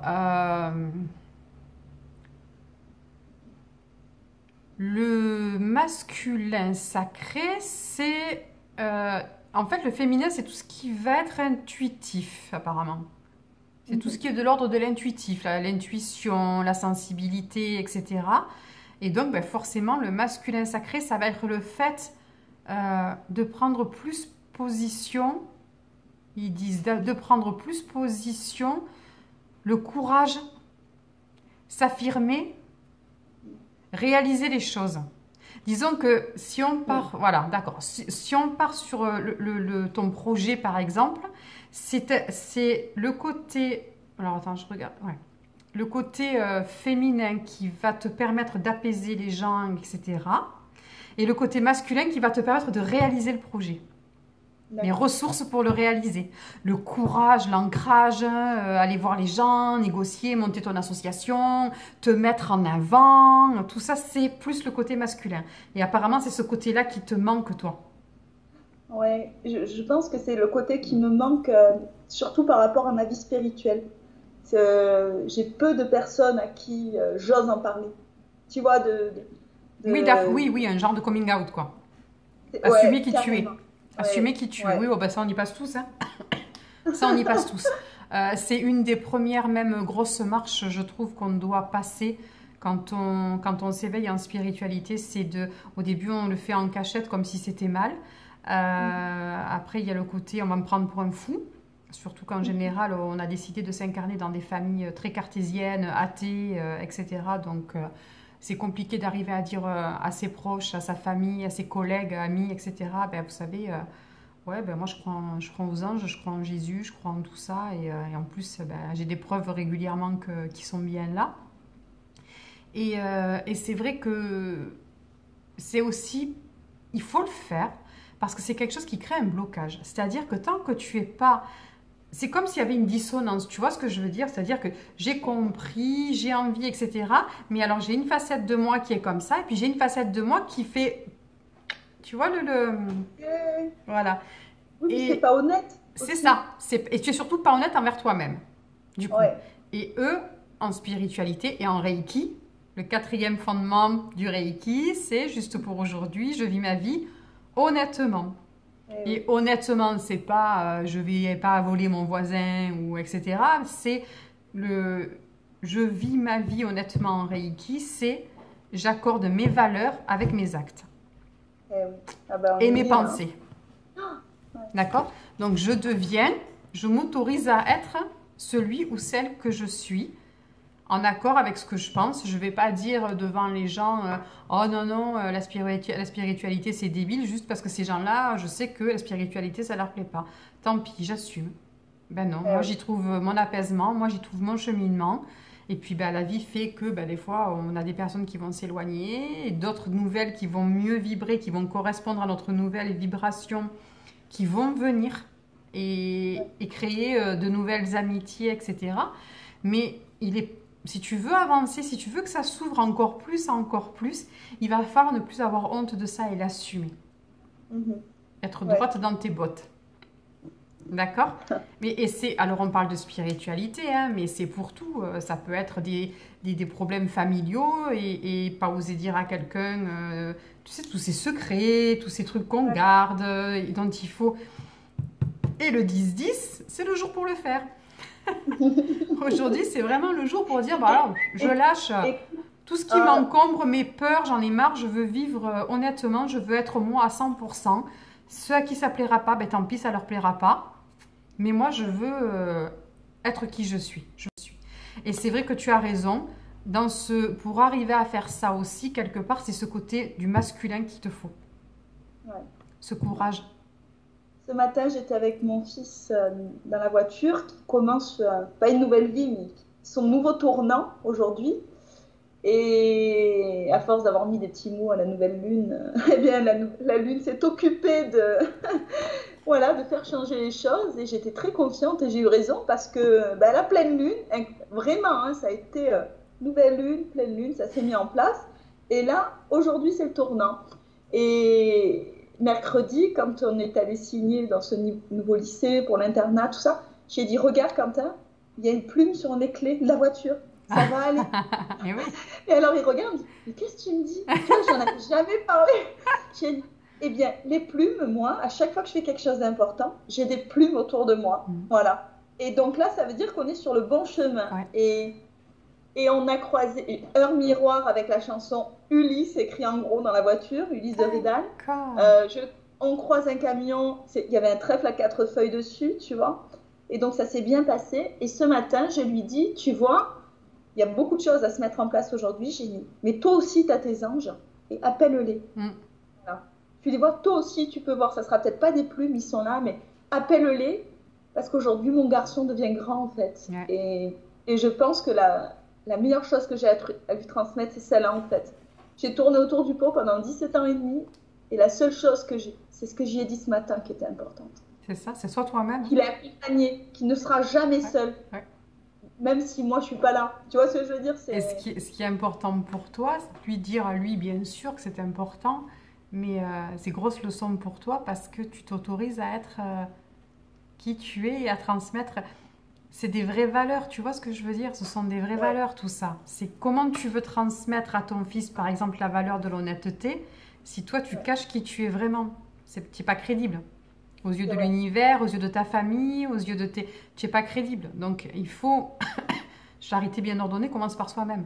le masculin sacré, c'est... en fait, le féminin, c'est tout ce qui va être intuitif, apparemment. C'est tout ce qui est de l'ordre de l'intuitif, l'intuition, la sensibilité, etc. Et donc, forcément, le masculin sacré, ça va être le fait de prendre plus position. Ils disent de prendre plus position, le courage, s'affirmer, réaliser les choses. Disons que si on part, voilà, d'accord, si on part sur ton projet, par exemple, c'est le côté Alors attends, je regarde. Ouais. Le côté féminin qui va te permettre d'apaiser les gens, etc. Et le côté masculin qui va te permettre de réaliser le projet. Les ressources pour le réaliser. Le courage, l'ancrage, aller voir les gens, négocier, monter ton association, te mettre en avant. Tout ça, c'est plus le côté masculin. Et apparemment, c'est ce côté-là qui te manque, toi. Ouais, je pense que c'est le côté qui me manque, surtout par rapport à ma vie spirituelle. J'ai peu de personnes à qui j'ose en parler. Tu vois, Oui, oui, un genre de coming out, quoi. Assumer qui tu es. Assumer qui tu es. Oui, bah ça, on y passe tous. Hein. Ça, on y passe tous. C'est une des premières, même grosses marches, je trouve, qu'on doit passer quand on s'éveille en spiritualité. Au début, on le fait en cachette comme si c'était mal. Après, il y a le côté, on va me prendre pour un fou. Surtout qu'en général, on a décidé de s'incarner dans des familles très cartésiennes, athées, etc. Donc, c'est compliqué d'arriver à dire à ses proches, à sa famille, à ses collègues, amis, etc. Ben, vous savez, moi je crois aux anges, je crois en Jésus, je crois en tout ça. Et en plus, j'ai des preuves régulièrement qui sont bien là. Et c'est vrai que c'est aussi, il faut le faire parce que c'est quelque chose qui crée un blocage. C'est-à-dire que tant que tu es pas... C'est comme s'il y avait une dissonance, tu vois ce que je veux dire? C'est-à-dire que j'ai compris, j'ai envie, etc. Mais alors j'ai une facette de moi qui est comme ça, et puis j'ai une facette de moi qui fait... Tu vois Voilà. Oui, mais c'est pas honnête. C'est ça. Et tu es surtout pas honnête envers toi-même, du coup. Ouais. Et eux, en spiritualité et en Reiki, le 4e fondement du Reiki, c'est juste pour aujourd'hui, je vis ma vie honnêtement. Et honnêtement, c'est pas je vais pas voler mon voisin ou etc. C'est je vis ma vie honnêtement en Reiki, c'est j'accorde mes valeurs avec mes actes et mes pensées. D'accord? Donc je m'autorise à être celui ou celle que je suis en accord avec ce que je pense. Je ne vais pas dire devant les gens oh non, la spiritualité c'est débile, juste parce que ces gens-là, je sais que la spiritualité ça leur plaît pas. Tant pis, j'assume. Ben non, moi j'y trouve mon apaisement, moi j'y trouve mon cheminement. Et puis la vie fait que des fois on a des personnes qui vont s'éloigner, et d'autres nouvelles qui vont mieux vibrer, qui vont correspondre à notre nouvelle vibration, qui vont venir et créer de nouvelles amitiés, etc. Mais si tu veux avancer, si tu veux que ça s'ouvre encore plus, il va falloir ne plus avoir honte de ça et l'assumer. Être droite dans tes bottes. D'accord? Alors on parle de spiritualité, hein, mais c'est pour tout. Ça peut être des problèmes familiaux et pas oser dire à quelqu'un, tu sais, tous ces secrets, tous ces trucs qu'on garde, dont il faut... Et le 10-10, c'est le jour pour le faire. Aujourd'hui, c'est vraiment le jour pour dire, alors, je lâche tout ce qui m'encombre, mes peurs, j'en ai marre, je veux vivre honnêtement, je veux être moi à 100%. Ceux à qui ça plaira pas, tant pis, ça leur plaira pas. Mais moi, je veux être qui je suis. Et c'est vrai que tu as raison. Pour arriver à faire ça aussi, quelque part, c'est ce côté du masculin qu'il te faut. Ce courage. Ce matin, j'étais avec mon fils dans la voiture qui commence, pas une nouvelle vie, mais son nouveau tournant aujourd'hui. Et à force d'avoir mis des petits mots à la nouvelle lune, eh bien, la lune s'est occupée de, de faire changer les choses. Et j'étais très confiante et j'ai eu raison parce que la pleine lune, vraiment, hein, ça a été nouvelle lune, pleine lune, ça s'est mis en place. Et là, aujourd'hui, c'est le tournant. Et mercredi, quand on est allé signer dans ce nouveau lycée pour l'internat, tout ça, j'ai dit, regarde Quentin, il y a une plume sur les clés de la voiture. Ça va aller. Et alors il regarde, mais qu'est-ce que tu me dis? Tu vois, j'en avais jamais parlé. J'ai dit, eh bien, les plumes, moi, à chaque fois que je fais quelque chose d'important, j'ai des plumes autour de moi. Voilà. Et donc là, ça veut dire qu'on est sur le bon chemin. Et on a croisé Heure Miroir avec la chanson Ulysse, écrit en gros dans la voiture, Ulysse de Ridal. On croise un camion, il y avait un trèfle à 4 feuilles dessus, tu vois. Et donc ça s'est bien passé. Et ce matin, je lui dis, tu vois, il y a beaucoup de choses à se mettre en place aujourd'hui, j'ai dit, mais toi aussi, tu as tes anges, et appelle-les. Voilà. Tu les vois, toi aussi, tu peux voir, ça sera peut-être pas des plumes, ils sont là, mais appelle-les, parce qu'aujourd'hui, mon garçon devient grand, en fait. Ouais. Et je pense que la meilleure chose que j'ai à lui transmettre, c'est celle-là, en fait. J'ai tourné autour du pot pendant 17 ans et demi, et la seule chose que j'ai, c'est ce que j'y ai dit ce matin qui était importante. C'est ça, c'est soit toi-même. Qu'il est accompagné, qu'il ne sera jamais Ouais. seul, Ouais. même si moi, je suis pas là. Tu vois ce que je veux dire? Et ce qui est important pour toi, c'est de lui dire à lui, bien sûr, que c'est important, mais c'est grosse leçon pour toi parce que tu t'autorises à être qui tu es et à transmettre. C'est des vraies valeurs, tu vois ce que je veux dire? Ce sont des vraies Ouais, valeurs, tout ça. C'est comment tu veux transmettre à ton fils, par exemple, la valeur de l'honnêteté, si toi, tu ouais, caches qui tu es vraiment. C'est pas crédible. Aux yeux c'est de vrai. l'univers, aux yeux de ta famille, aux yeux de tes... Tu n'es pas crédible. Donc, il faut... Charité bien ordonnée commence par soi-même.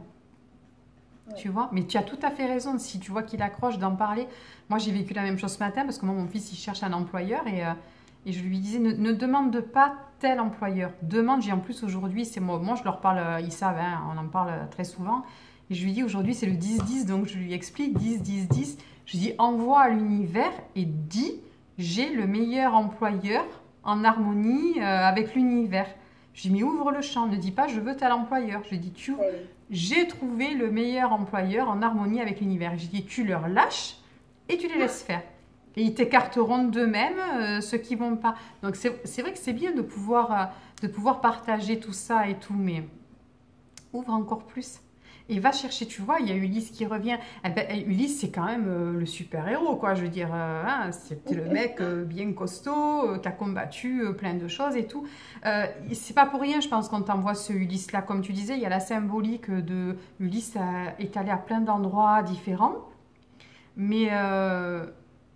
Ouais. Tu vois? Mais tu as tout à fait raison. Si tu vois qu'il accroche, d'en parler. Moi, j'ai vécu la même chose ce matin parce que moi, mon fils, il cherche un employeur et je lui disais, ne demande pas tel employeur. Demande, j'ai en plus aujourd'hui, c'est moi, je leur parle, ils savent, hein, on en parle très souvent. Et je lui dis, aujourd'hui, c'est le 10-10, donc je lui explique, 10-10-10. Je lui dis, envoie à l'univers et dis, j'ai le meilleur employeur en harmonie avec l'univers. Je lui dis, mais ouvre le champ, ne dis pas, je veux tel employeur. Je lui dis, Ouais, j'ai trouvé le meilleur employeur en harmonie avec l'univers. Je dis, tu leur lâches et tu les laisses faire. Et ils t'écarteront d'eux-mêmes ceux qui vont pas. Donc c'est vrai que c'est bien de pouvoir partager tout ça et tout, mais ouvre encore plus. Et va chercher, tu vois, il y a Ulysse qui revient. Eh ben, Ulysse, c'est quand même le super-héros, quoi. Je veux dire, hein, c'était le mec bien costaud, qui a combattu plein de choses et tout. C'est pas pour rien, je pense, qu'on t'envoie ce Ulysse-là. Comme tu disais, il y a la symbolique de Ulysse est allé à plein d'endroits différents. Mais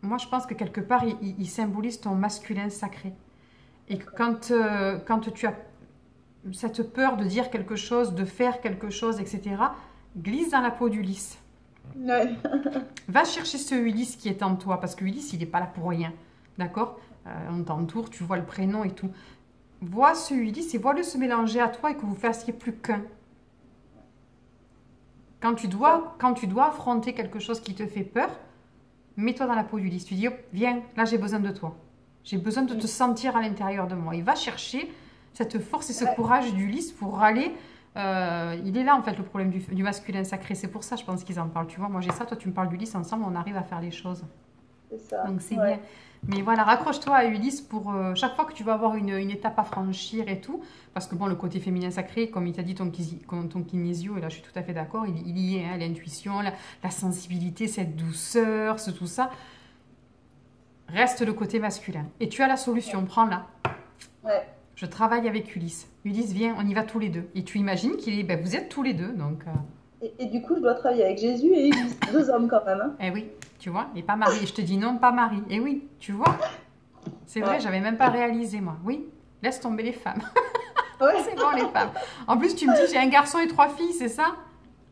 moi, je pense que quelque part, il symbolise ton masculin sacré. Et que quand tu as cette peur de dire quelque chose, de faire quelque chose, etc., glisse dans la peau d'Ulysse. ouais, Va chercher ce Ulysse qui est en toi, parce que Ulysse, il n'est pas là pour rien. D'accord? On t'entoure, tu vois le prénom et tout. Vois ce Ulysse et vois-le se mélanger à toi et que vous fassiez plus qu'un. ouais, Quand tu dois affronter quelque chose qui te fait peur, mets-toi dans la peau d'Ulysse. Tu dis, oh, viens, là j'ai besoin de toi. J'ai besoin de te sentir à l'intérieur de moi. Il va chercher cette force et ce ouais, courage d'Ulysse pour aller. Il est là en fait le problème du masculin sacré. C'est pour ça je pense qu'ils en parlent. Tu vois, moi j'ai ça, toi tu me parles d'Ulysse, ensemble on arrive à faire les choses. c'est ça. Donc c'est bien. Ouais, Mais voilà, raccroche-toi à Ulysse pour chaque fois que tu vas avoir une étape à franchir et tout. Parce que bon, le côté féminin sacré, comme il t'a dit ton kinésio, et là je suis tout à fait d'accord, il y est, hein, l'intuition, la sensibilité, cette douceur, tout ça. Reste le côté masculin. Et tu as la solution, prends-la. ouais. Je travaille avec Ulysse. Ulysse, viens, on y va tous les deux. Et tu imagines vous êtes tous les deux, donc... Et du coup, je dois travailler avec Jésus et Ulysse, deux hommes quand même. Hein. Eh oui, tu vois, et pas Marie. Je te dis non, pas Marie. Eh oui, tu vois, c'est vrai, Ouais, j'avais même pas réalisé, moi. Oui, laisse tomber les femmes. ouais, C'est bon, les femmes. En plus, tu me dis, j'ai un garçon et 3 filles, c'est ça?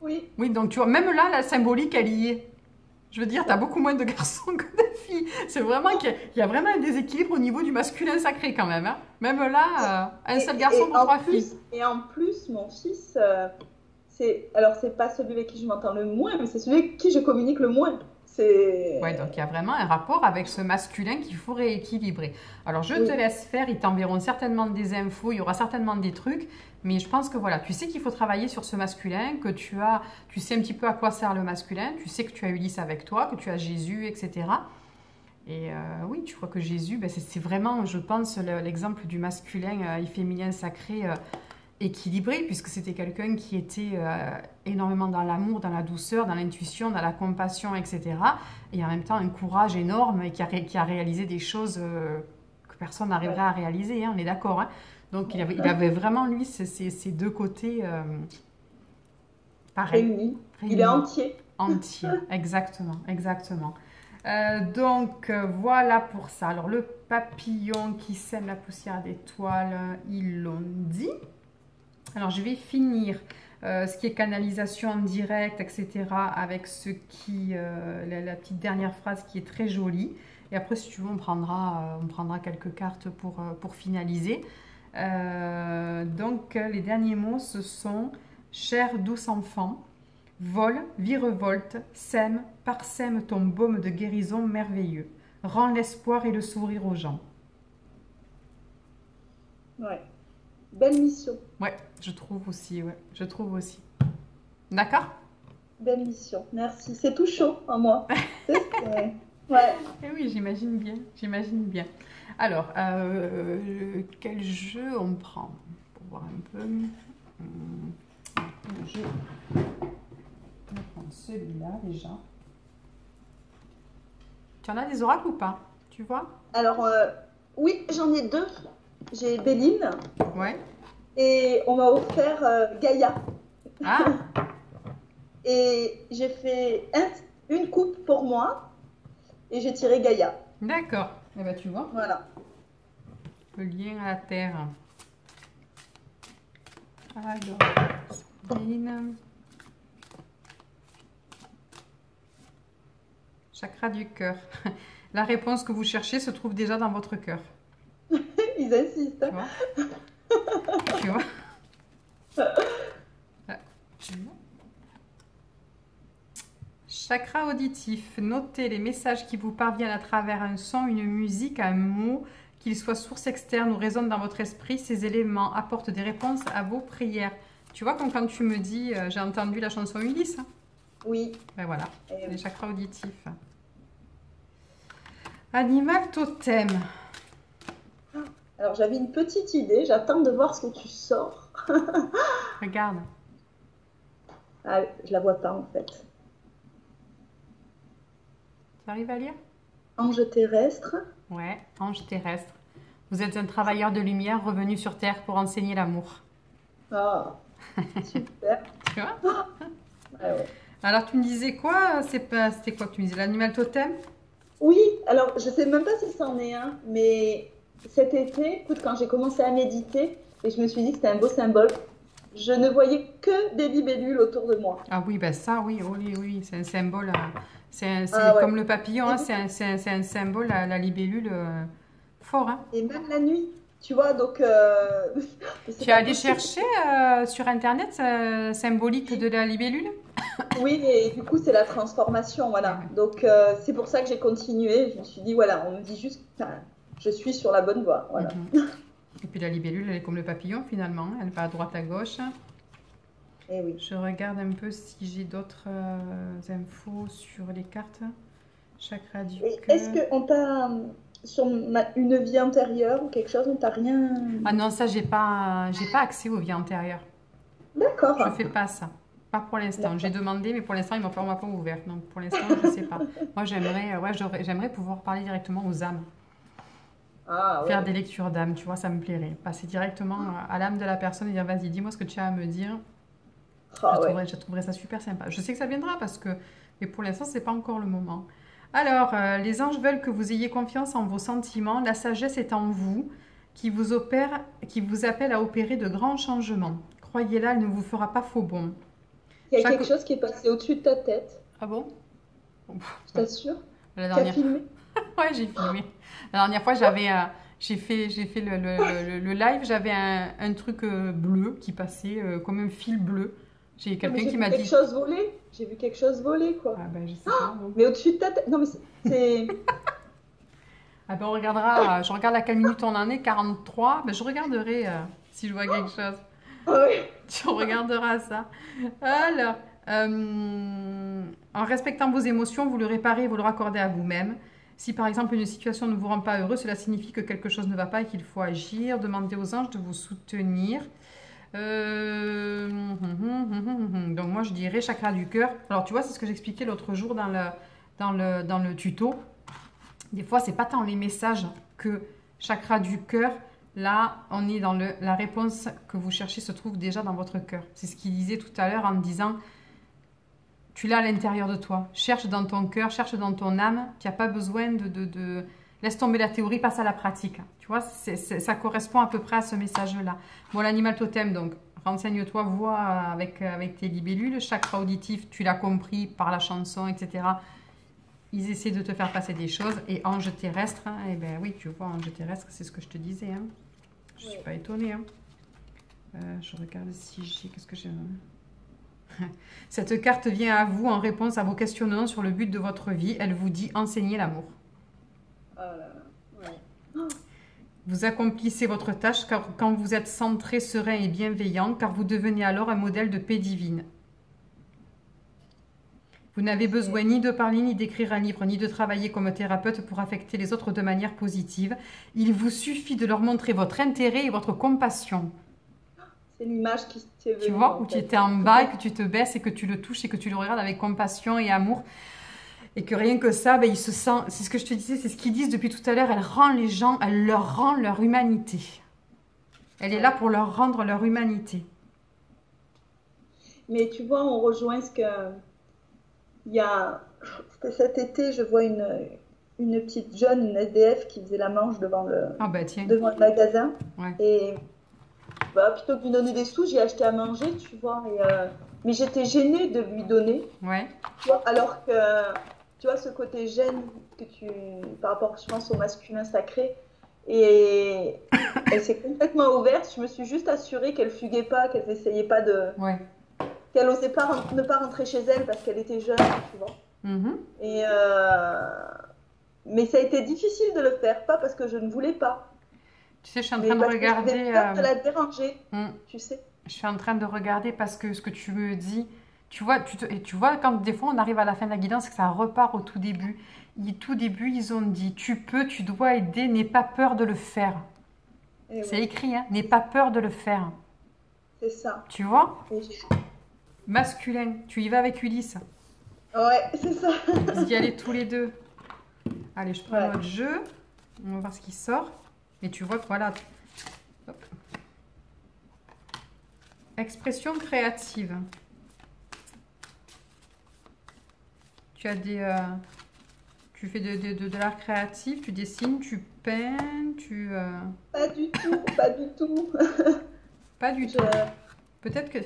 oui, Oui, donc tu vois, même là, la symbolique, elle y est. Je veux dire, tu as beaucoup moins de garçons que de filles. C'est vraiment qu'il y a vraiment un déséquilibre au niveau du masculin sacré quand même. Hein. Même là, un seul garçon pour 3 filles. Et en plus, mon fils, c'est pas celui avec qui je m'entends le moins, mais c'est celui avec qui je communique le moins. Ouais, donc il y a vraiment un rapport avec ce masculin qu'il faut rééquilibrer. Alors je te Oui, laisse faire, ils t'enverront certainement des infos, il y aura certainement des trucs, mais je pense que voilà, tu sais qu'il faut travailler sur ce masculin, tu sais un petit peu à quoi sert le masculin, tu sais que tu as Ulysse avec toi, que tu as Jésus, etc. Et oui, tu vois que Jésus, ben, c'est vraiment, je pense, l'exemple du masculin et féminin sacré équilibré, puisque c'était quelqu'un qui était énormément dans l'amour, dans la douceur, dans l'intuition, dans la compassion, etc. Et en même temps, un courage énorme et qui a réalisé des choses que personne n'arriverait ouais. à réaliser, hein, on est d'accord. Hein. Donc, il avait vraiment, lui, ces deux côtés pareils, Réuni. Il est réunis, entier. entiers. Exactement, exactement. Donc, voilà pour ça. Alors, le papillon qui sème la poussière d'étoiles, ils l'ont dit. Alors, je vais finir ce qui est canalisation en direct, etc. avec la petite dernière phrase qui est très jolie. Et après, si tu veux, on prendra quelques cartes pour finaliser. Donc, les derniers mots, ce sont « Cher douce enfant, vole, virevolte, sème, parsème ton baume de guérison merveilleux. Rends l'espoir et le sourire aux gens. » Ouais. Belle mission. Ouais, je trouve aussi, ouais. Je trouve aussi. D'accord? Belle mission. Merci. C'est tout chaud en moi. Ouais. Eh oui, j'imagine bien, j'imagine bien. Alors, quel jeu on prend? Pour voir un peu. Le jeu. On va prendre celui-là déjà. Tu en as des oracles ou pas? Tu vois? Alors, oui, j'en ai deux. J'ai Béline Ouais. et on m'a offert Gaïa. Ah, Et j'ai fait une coupe pour moi et j'ai tiré Gaïa. d'accord. Eh ben, tu vois, Voilà. le lien à la terre. Alors, Sabine. Chakra du cœur. La réponse que vous cherchez se trouve déjà dans votre cœur. Ils insistent. Tu vois? Tu vois? Ah. Chakra auditif. Notez les messages qui vous parviennent à travers un son, une musique, un mot, qu'ils soient source externe ou résonnent dans votre esprit. Ces éléments apportent des réponses à vos prières. Tu vois, comme quand tu me dis j'ai entendu la chanson Ulysse. Oui. Ben voilà, Et les chakras auditifs. Animal totem. Alors j'avais une petite idée, j'attends de voir ce que tu sors. Regarde. Ah, je la vois pas en fait. Tu arrives à lire? Ange terrestre. Ouais, ange terrestre. Vous êtes un travailleur de lumière revenu sur Terre pour enseigner l'amour. Ah, super. Tu vois? Ah ouais. Alors tu me disais quoi? C'était quoi que tu me disais? L'animal totem? Oui, alors je sais même pas si c'en est un, mais cet été, écoute, quand j'ai commencé à méditer, et je me suis dit que c'était un beau symbole, je ne voyais que des libellules autour de moi. Ah oui, ben ça, oui, oh oui, oui, c'est un symbole. C'est Ah ouais. comme le papillon, hein, c'est un symbole, la libellule, fort. Hein. Et même la nuit, tu vois, donc c'est Tu es pas allé possible. chercher sur Internet symbolique de la libellule? Oui, et du coup, c'est la transformation, voilà. Ouais. Donc, c'est pour ça que j'ai continué. Je me suis dit, voilà, on me dit juste, enfin, je suis sur la bonne voie, voilà. Mhm. Et puis la libellule, elle est comme le papillon finalement, elle va à droite à gauche. Et oui. Je regarde un peu si j'ai d'autres infos sur les cartes. Chakra du Et cœur. est-ce qu'on t'a, sur une vie antérieure ou quelque chose, on t'a rien... Ah non, ça, j'ai pas accès aux vies antérieures. D'accord. Je fais pas ça. Pas pour l'instant. J'ai demandé, mais pour l'instant, on m'a pas ouvert. Donc pour l'instant, je sais pas. Moi, j'aimerais pouvoir parler directement aux âmes. Ah, ouais. Faire des lectures d'âme, tu vois, ça me plairait. Passer directement à l'âme de la personne et dire, vas-y, dis-moi ce que tu as à me dire. Ah, ouais. Je trouverais ça super sympa. Je sais que ça viendra parce que, mais pour l'instant, c'est pas encore le moment. Alors, les anges veulent que vous ayez confiance en vos sentiments. La sagesse est en vous, qui vous appelle à opérer de grands changements. Croyez-la, elle ne vous fera pas faux bond. Il y a Chaque- quelque chose qui est passé au-dessus de ta tête, Ah bon? je t'assure. La Tu as dernière, filmé. ouais, j'ai filmé. La dernière fois, j'ai fait le live, j'avais un truc bleu qui passait comme un fil bleu. J'ai Non, mais quelqu'un j'ai qui vu m'a quelque dit. chose voler. J'ai vu quelque chose voler, quoi. Ah ben, je sais pas. Donc. Mais au-dessus de ta tête. Non, mais c'est... Ah ben, on regardera. Je regarde à quelle minute on en est, 43. Ben, je regarderai si je vois quelque chose. Ah ouais. Tu regarderas ça. Alors, en respectant vos émotions, vous le réparez, vous le raccordez à vous-même. Si par exemple une situation ne vous rend pas heureux, cela signifie que quelque chose ne va pas et qu'il faut agir. Demandez aux anges de vous soutenir. Donc moi je dirais chakra du cœur. Alors tu vois, c'est ce que j'expliquais l'autre jour dans le tuto. Des fois, c'est pas tant les messages que chakra du cœur. Là, on est dans la réponse que vous cherchez se trouve déjà dans votre cœur. C'est ce qu'il disait tout à l'heure en me disant, tu l'as à l'intérieur de toi. Cherche dans ton cœur, cherche dans ton âme. Tu n'as pas besoin de... Laisse tomber la théorie, passe à la pratique. Tu vois, ça correspond à peu près à ce message-là. Bon, l'animal totem, donc, renseigne-toi, vois avec tes libellules. Chakra auditif, tu l'as compris par la chanson, etc. Ils essaient de te faire passer des choses. Et ange terrestre, hein, eh ben oui, tu vois, ange terrestre, c'est ce que je te disais. Hein. Je ne suis pas étonnée. Hein. Je regarde si j'ai... Qu'est-ce que j'ai... Cette carte vient à vous en réponse à vos questionnements sur le but de votre vie. Elle vous dit enseigner l'amour. Oh là là. Ouais. Vous accomplissez votre tâche quand vous êtes centré, serein et bienveillant, car vous devenez alors un modèle de paix divine. Vous n'avez besoin ni de parler, ni d'écrire un livre, ni de travailler comme thérapeute pour affecter les autres de manière positive. Il vous suffit de leur montrer votre intérêt et votre compassion. C'est l'image qui t'est venue. Tu vois, où tu étais en bas et que tu te baisses et que tu le touches et que tu le regardes avec compassion et amour. Et que rien que ça, ben, il se sent... C'est ce que je te disais, c'est ce qu'ils disent depuis tout à l'heure. Elle rend les gens, elle leur rend leur humanité. Elle est là pour leur rendre leur humanité. Mais tu vois, on rejoint ce que... Il y a... Cet été, je vois une petite jeune, une SDF, qui faisait la manche devant le magasin. Ouais. Et bah, plutôt que de lui donner des sous, j'ai acheté à manger, tu vois. Mais j'étais gênée de lui donner. Ouais. Tu vois, alors que, tu vois, ce côté gêne par rapport, je pense, au masculin sacré. Et elle s'est complètement ouverte. Je me suis juste assurée qu'elle fuguait pas, qu'elle n'essayait pas de... Ouais. Qu'elle n'osait pas ne pas rentrer chez elle parce qu'elle était jeune, tu vois. Mais ça a été difficile de le faire, pas parce que je ne voulais pas. Tu sais, je suis en train de regarder... J'avais peur de la déranger, tu sais. Je suis en train de regarder parce que ce que tu me dis... Tu vois, quand des fois on arrive à la fin de la guidance, c'est que ça repart au tout début. Tout début, ils ont dit, tu peux, tu dois aider, n'aie pas peur de le faire. C'est écrit, hein, n'aie pas peur de le faire. C'est ça. Tu vois ? Masculin, tu y vas avec Ulysse. Ouais, c'est ça. Vous y allez tous les deux. Allez, je prends notre jeu. On va voir ce qui sort. Et tu vois que voilà. Hop. Expression créative. Tu as tu fais de l'art créatif, tu dessines, tu peins, tu... Pas du tout, pas du tout. Pas du tout. Peut-être que...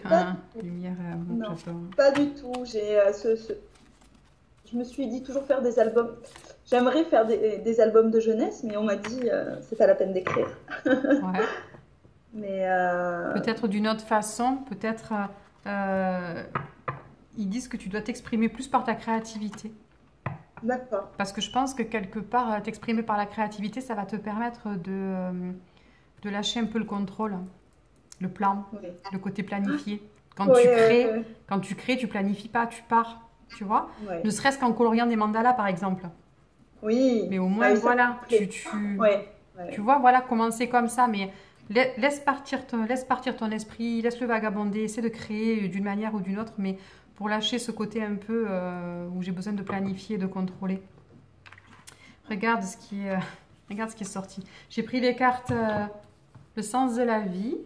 lumière et amour, non, pas du tout. Je me suis dit toujours faire des albums. J'aimerais faire des albums de jeunesse, mais on m'a dit c'est pas la peine d'écrire. Ouais. Mais peut-être d'une autre façon, peut-être ils disent que tu dois t'exprimer plus par ta créativité. D'accord. Parce que je pense que quelque part, t'exprimer par la créativité, ça va te permettre de lâcher un peu le contrôle. Le plan, le côté planifié. Quand tu crées, tu planifies pas, tu pars, tu vois. Ne serait-ce qu'en coloriant des mandalas, par exemple. Oui. Mais au moins, voilà, tu vois, voilà, commencer comme ça, mais laisse partir ton esprit, laisse-le vagabonder, essaie de créer d'une manière ou d'une autre, mais pour lâcher ce côté un peu où j'ai besoin de planifier et de contrôler. Regarde ce qui est sorti. J'ai pris les cartes Le sens de la vie.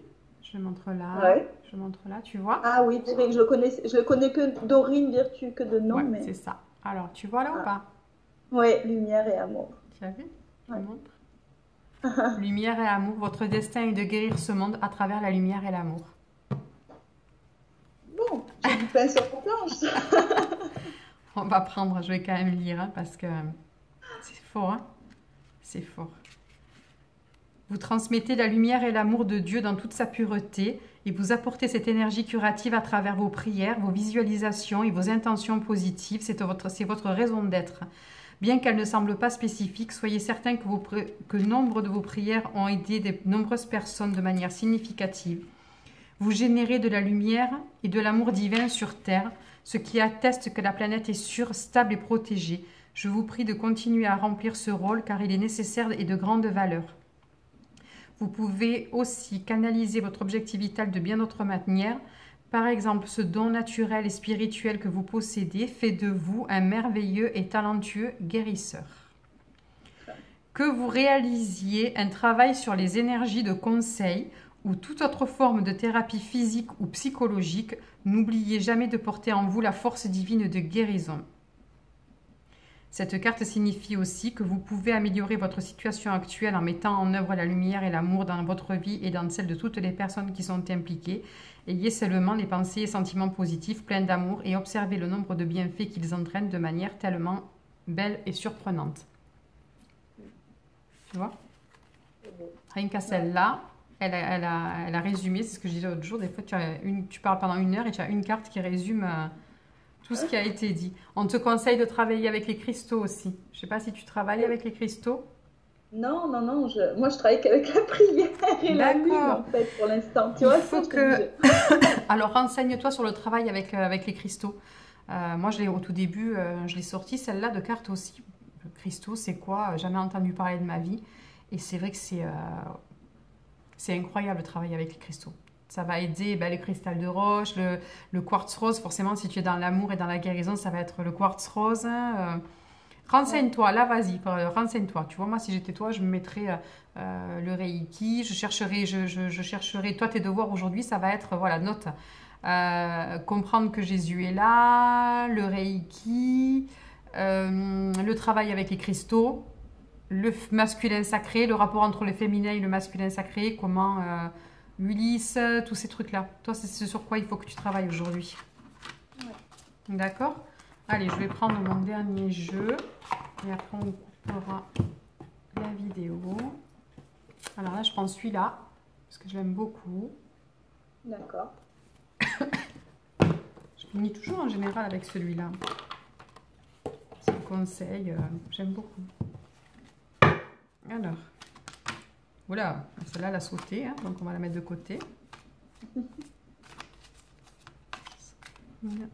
Je montre là, je montre là, tu vois. Ah oui, je le connais que Dorine Virtue, que de nom. Mais... c'est ça. Alors, tu vois là ou pas? Oui, lumière et amour. Tu as vu? Je montre. Lumière et amour. Votre destin est de guérir ce monde à travers la lumière et l'amour. Bon, j'ai du pain sur la planche. On va prendre, je vais quand même lire, hein, parce que c'est fort, hein? C'est fort. Vous transmettez la lumière et l'amour de Dieu dans toute sa pureté et vous apportez cette énergie curative à travers vos prières, vos visualisations et vos intentions positives. C'est votre raison d'être. Bien qu'elle ne semble pas spécifique, soyez certain que nombre de vos prières ont aidé de nombreuses personnes de manière significative. Vous générez de la lumière et de l'amour divin sur Terre, ce qui atteste que la planète est sûre, stable et protégée. Je vous prie de continuer à remplir ce rôle car il est nécessaire et de grande valeur. Vous pouvez aussi canaliser votre objectif vital de bien d'autres manières. Par exemple, ce don naturel et spirituel que vous possédez fait de vous un merveilleux et talentueux guérisseur. Que vous réalisiez un travail sur les énergies de conseil ou toute autre forme de thérapie physique ou psychologique, n'oubliez jamais de porter en vous la force divine de guérison. Cette carte signifie aussi que vous pouvez améliorer votre situation actuelle en mettant en œuvre la lumière et l'amour dans votre vie et dans celle de toutes les personnes qui sont impliquées. Ayez seulement des pensées et sentiments positifs, pleins d'amour et observez le nombre de bienfaits qu'ils entraînent de manière tellement belle et surprenante. Tu vois? Rien qu'à celle-là, elle a résumé, c'est ce que je disais l'autre jour, des fois tu parles pendant 1 heure et tu as une carte qui résume... tout ce qui a été dit. On te conseille de travailler avec les cristaux aussi. Je ne sais pas si tu travailles avec les cristaux. Non, non, non, moi je travaille qu'avec la prière et la lune D'accord. en fait pour l'instant. Tu Il vois, ça, faut je te dis, que... Alors, renseigne-toi sur le travail avec les cristaux. Moi, au tout début, je l'ai sorti, celle-là de carte aussi. Le cristaux, c'est quoi? Jamais entendu parler de ma vie. Et c'est vrai que c'est incroyable de travailler avec les cristaux. Ça va aider ben, le cristal de roche, le quartz rose. Forcément, si tu es dans l'amour et dans la guérison, ça va être le quartz rose. Hein. ouais, Renseigne-toi, là, vas-y, renseigne-toi. Tu vois, moi, si j'étais toi, je me mettrais le Reiki, je chercherais, toi, tes devoirs aujourd'hui, ça va être, voilà, note, comprendre que Jésus est là, le Reiki, le travail avec les cristaux, le masculin sacré, le rapport entre le féminin et le masculin sacré, comment Ulysse, tous ces trucs-là. Toi, c'est ce sur quoi il faut que tu travailles aujourd'hui. ouais. D'accord? Allez, je vais prendre mon dernier jeu et après on coupera la vidéo. Alors là, je prends celui-là parce que je l'aime beaucoup. D'accord. Je finis toujours en général avec celui-là. C'est le conseil, j'aime beaucoup. Alors, voilà, celle-là, elle a sauté, hein, donc on va la mettre de côté. Voilà.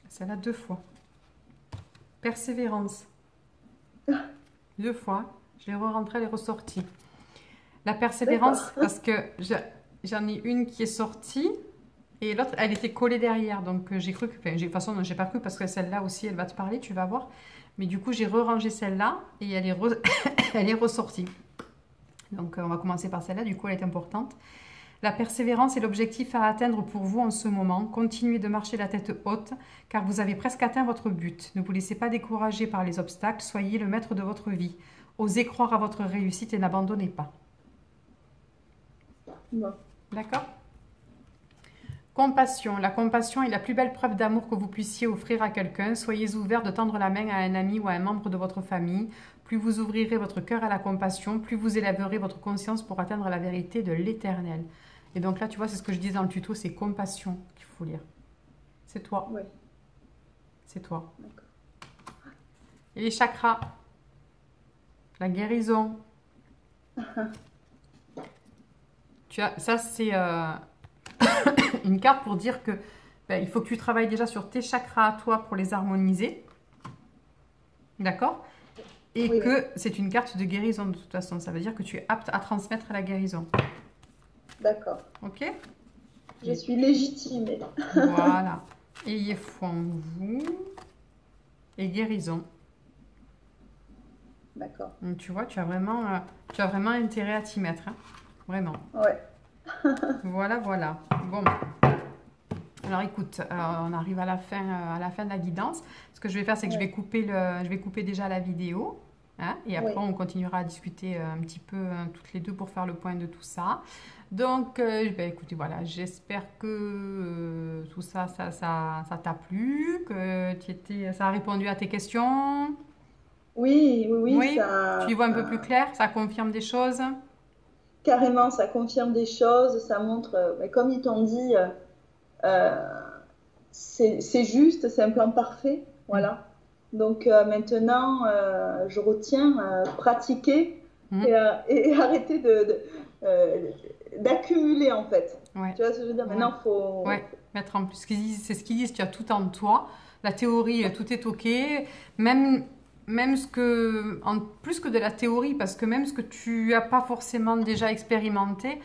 Celle-là 2 fois. Persévérance. 2 fois. Je l'ai re-rentrée, elle est ressortie. La persévérance, D'accord. parce que j'en ai une qui est sortie et l'autre, elle était collée derrière. Donc j'ai cru que, enfin, de toute façon, non, j'ai pas cru parce que celle-là aussi, elle va te parler, tu vas voir. Mais du coup, j'ai re-rangé celle-là et elle est, elle est ressortie. Donc on va commencer par celle-là, du coup, elle est importante. La persévérance est l'objectif à atteindre pour vous en ce moment. Continuez de marcher la tête haute, car vous avez presque atteint votre but. Ne vous laissez pas décourager par les obstacles, soyez le maître de votre vie. Osez croire à votre réussite et n'abandonnez pas. Bon. D'accord? Compassion. La compassion est la plus belle preuve d'amour que vous puissiez offrir à quelqu'un. Soyez ouvert de tendre la main à un ami ou à un membre de votre famille. Plus vous ouvrirez votre cœur à la compassion, plus vous élèverez votre conscience pour atteindre la vérité de l'éternel. Et donc là, tu vois, c'est ce que je disais dans le tuto, c'est compassion qu'il faut lire. C'est toi. Oui. C'est toi. D'accord. Et les chakras. La guérison. Ça, c'est une carte pour dire que ben, il faut que tu travailles déjà sur tes chakras à toi pour les harmoniser. D'accord? Et Oui, que c'est une carte de guérison de toute façon. Ça veut dire que tu es apte à transmettre la guérison. d'accord. Ok? Je suis légitimée. Voilà. Ayez foi en vous. Et guérison. D'accord. Donc, tu vois, tu as vraiment intérêt à t'y mettre. Hein. Vraiment. Ouais. Voilà, voilà. Bon. Alors écoute, on arrive à la fin de la guidance. Ce que je vais faire, c'est que Ouais. je vais couper déjà la vidéo. Hein, et après, Oui. on continuera à discuter un petit peu toutes les deux pour faire le point de tout ça. Donc, ben, écoutez, voilà, j'espère que tout ça, ça t'a plu, que ça a répondu à tes questions. Oui, oui, oui, Oui, tu y vois un peu plus clair, ça confirme des choses. carrément, ça confirme des choses, ça montre, mais comme ils t'ont dit, euh, c'est juste, c'est un plan parfait, Mm. voilà. Donc maintenant, je retiens pratiquer Mm. et arrêter euh, d'accumuler en fait. Ouais, Tu vois ce que je veux dire? ouais. Maintenant, faut. Ouais, mettre en plus. C'est ce qu'ils disent, tu as tout en toi. La théorie, tout est OK. Même, même en plus que de la théorie, parce que même ce que tu n'as pas forcément déjà expérimenté,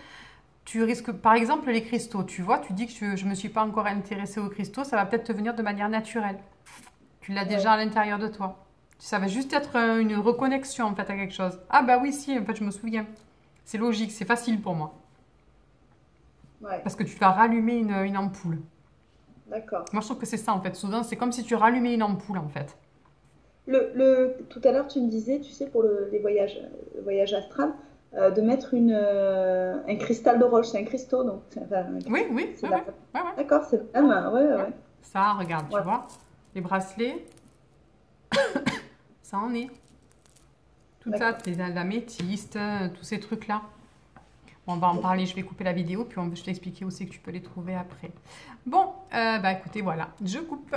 tu risques, par exemple, les cristaux, tu vois, tu dis que je ne me suis pas encore intéressée aux cristaux, ça va peut-être te venir de manière naturelle. Tu l'as déjà Ouais, à l'intérieur de toi. Ça va juste être une reconnexion, en fait, à quelque chose. Ah bah oui, si, en fait, je me souviens. C'est logique, c'est facile pour moi. ouais, Parce que tu vas rallumer une ampoule. d'accord. Moi, je trouve que c'est ça, en fait. Souvent, c'est comme si tu rallumais une ampoule, en fait. Tout à l'heure, tu me disais, tu sais, pour les voyages, le voyage astral, de mettre un cristal de roche, c'est un cristaux, donc enfin, Oui, oui, c'est oui, la. oui. Ouais, ouais, D'accord, c'est le même, ouais, ouais, ouais. ouais. Ça, regarde, tu Ouais. vois. Les bracelets, ça en est. Tout ça, l'améthyste, tous ces trucs-là. Bon, on va en parler, je vais couper la vidéo, puis je vais t'expliquer aussi que tu peux les trouver après. Bon, bah écoutez, voilà, je coupe.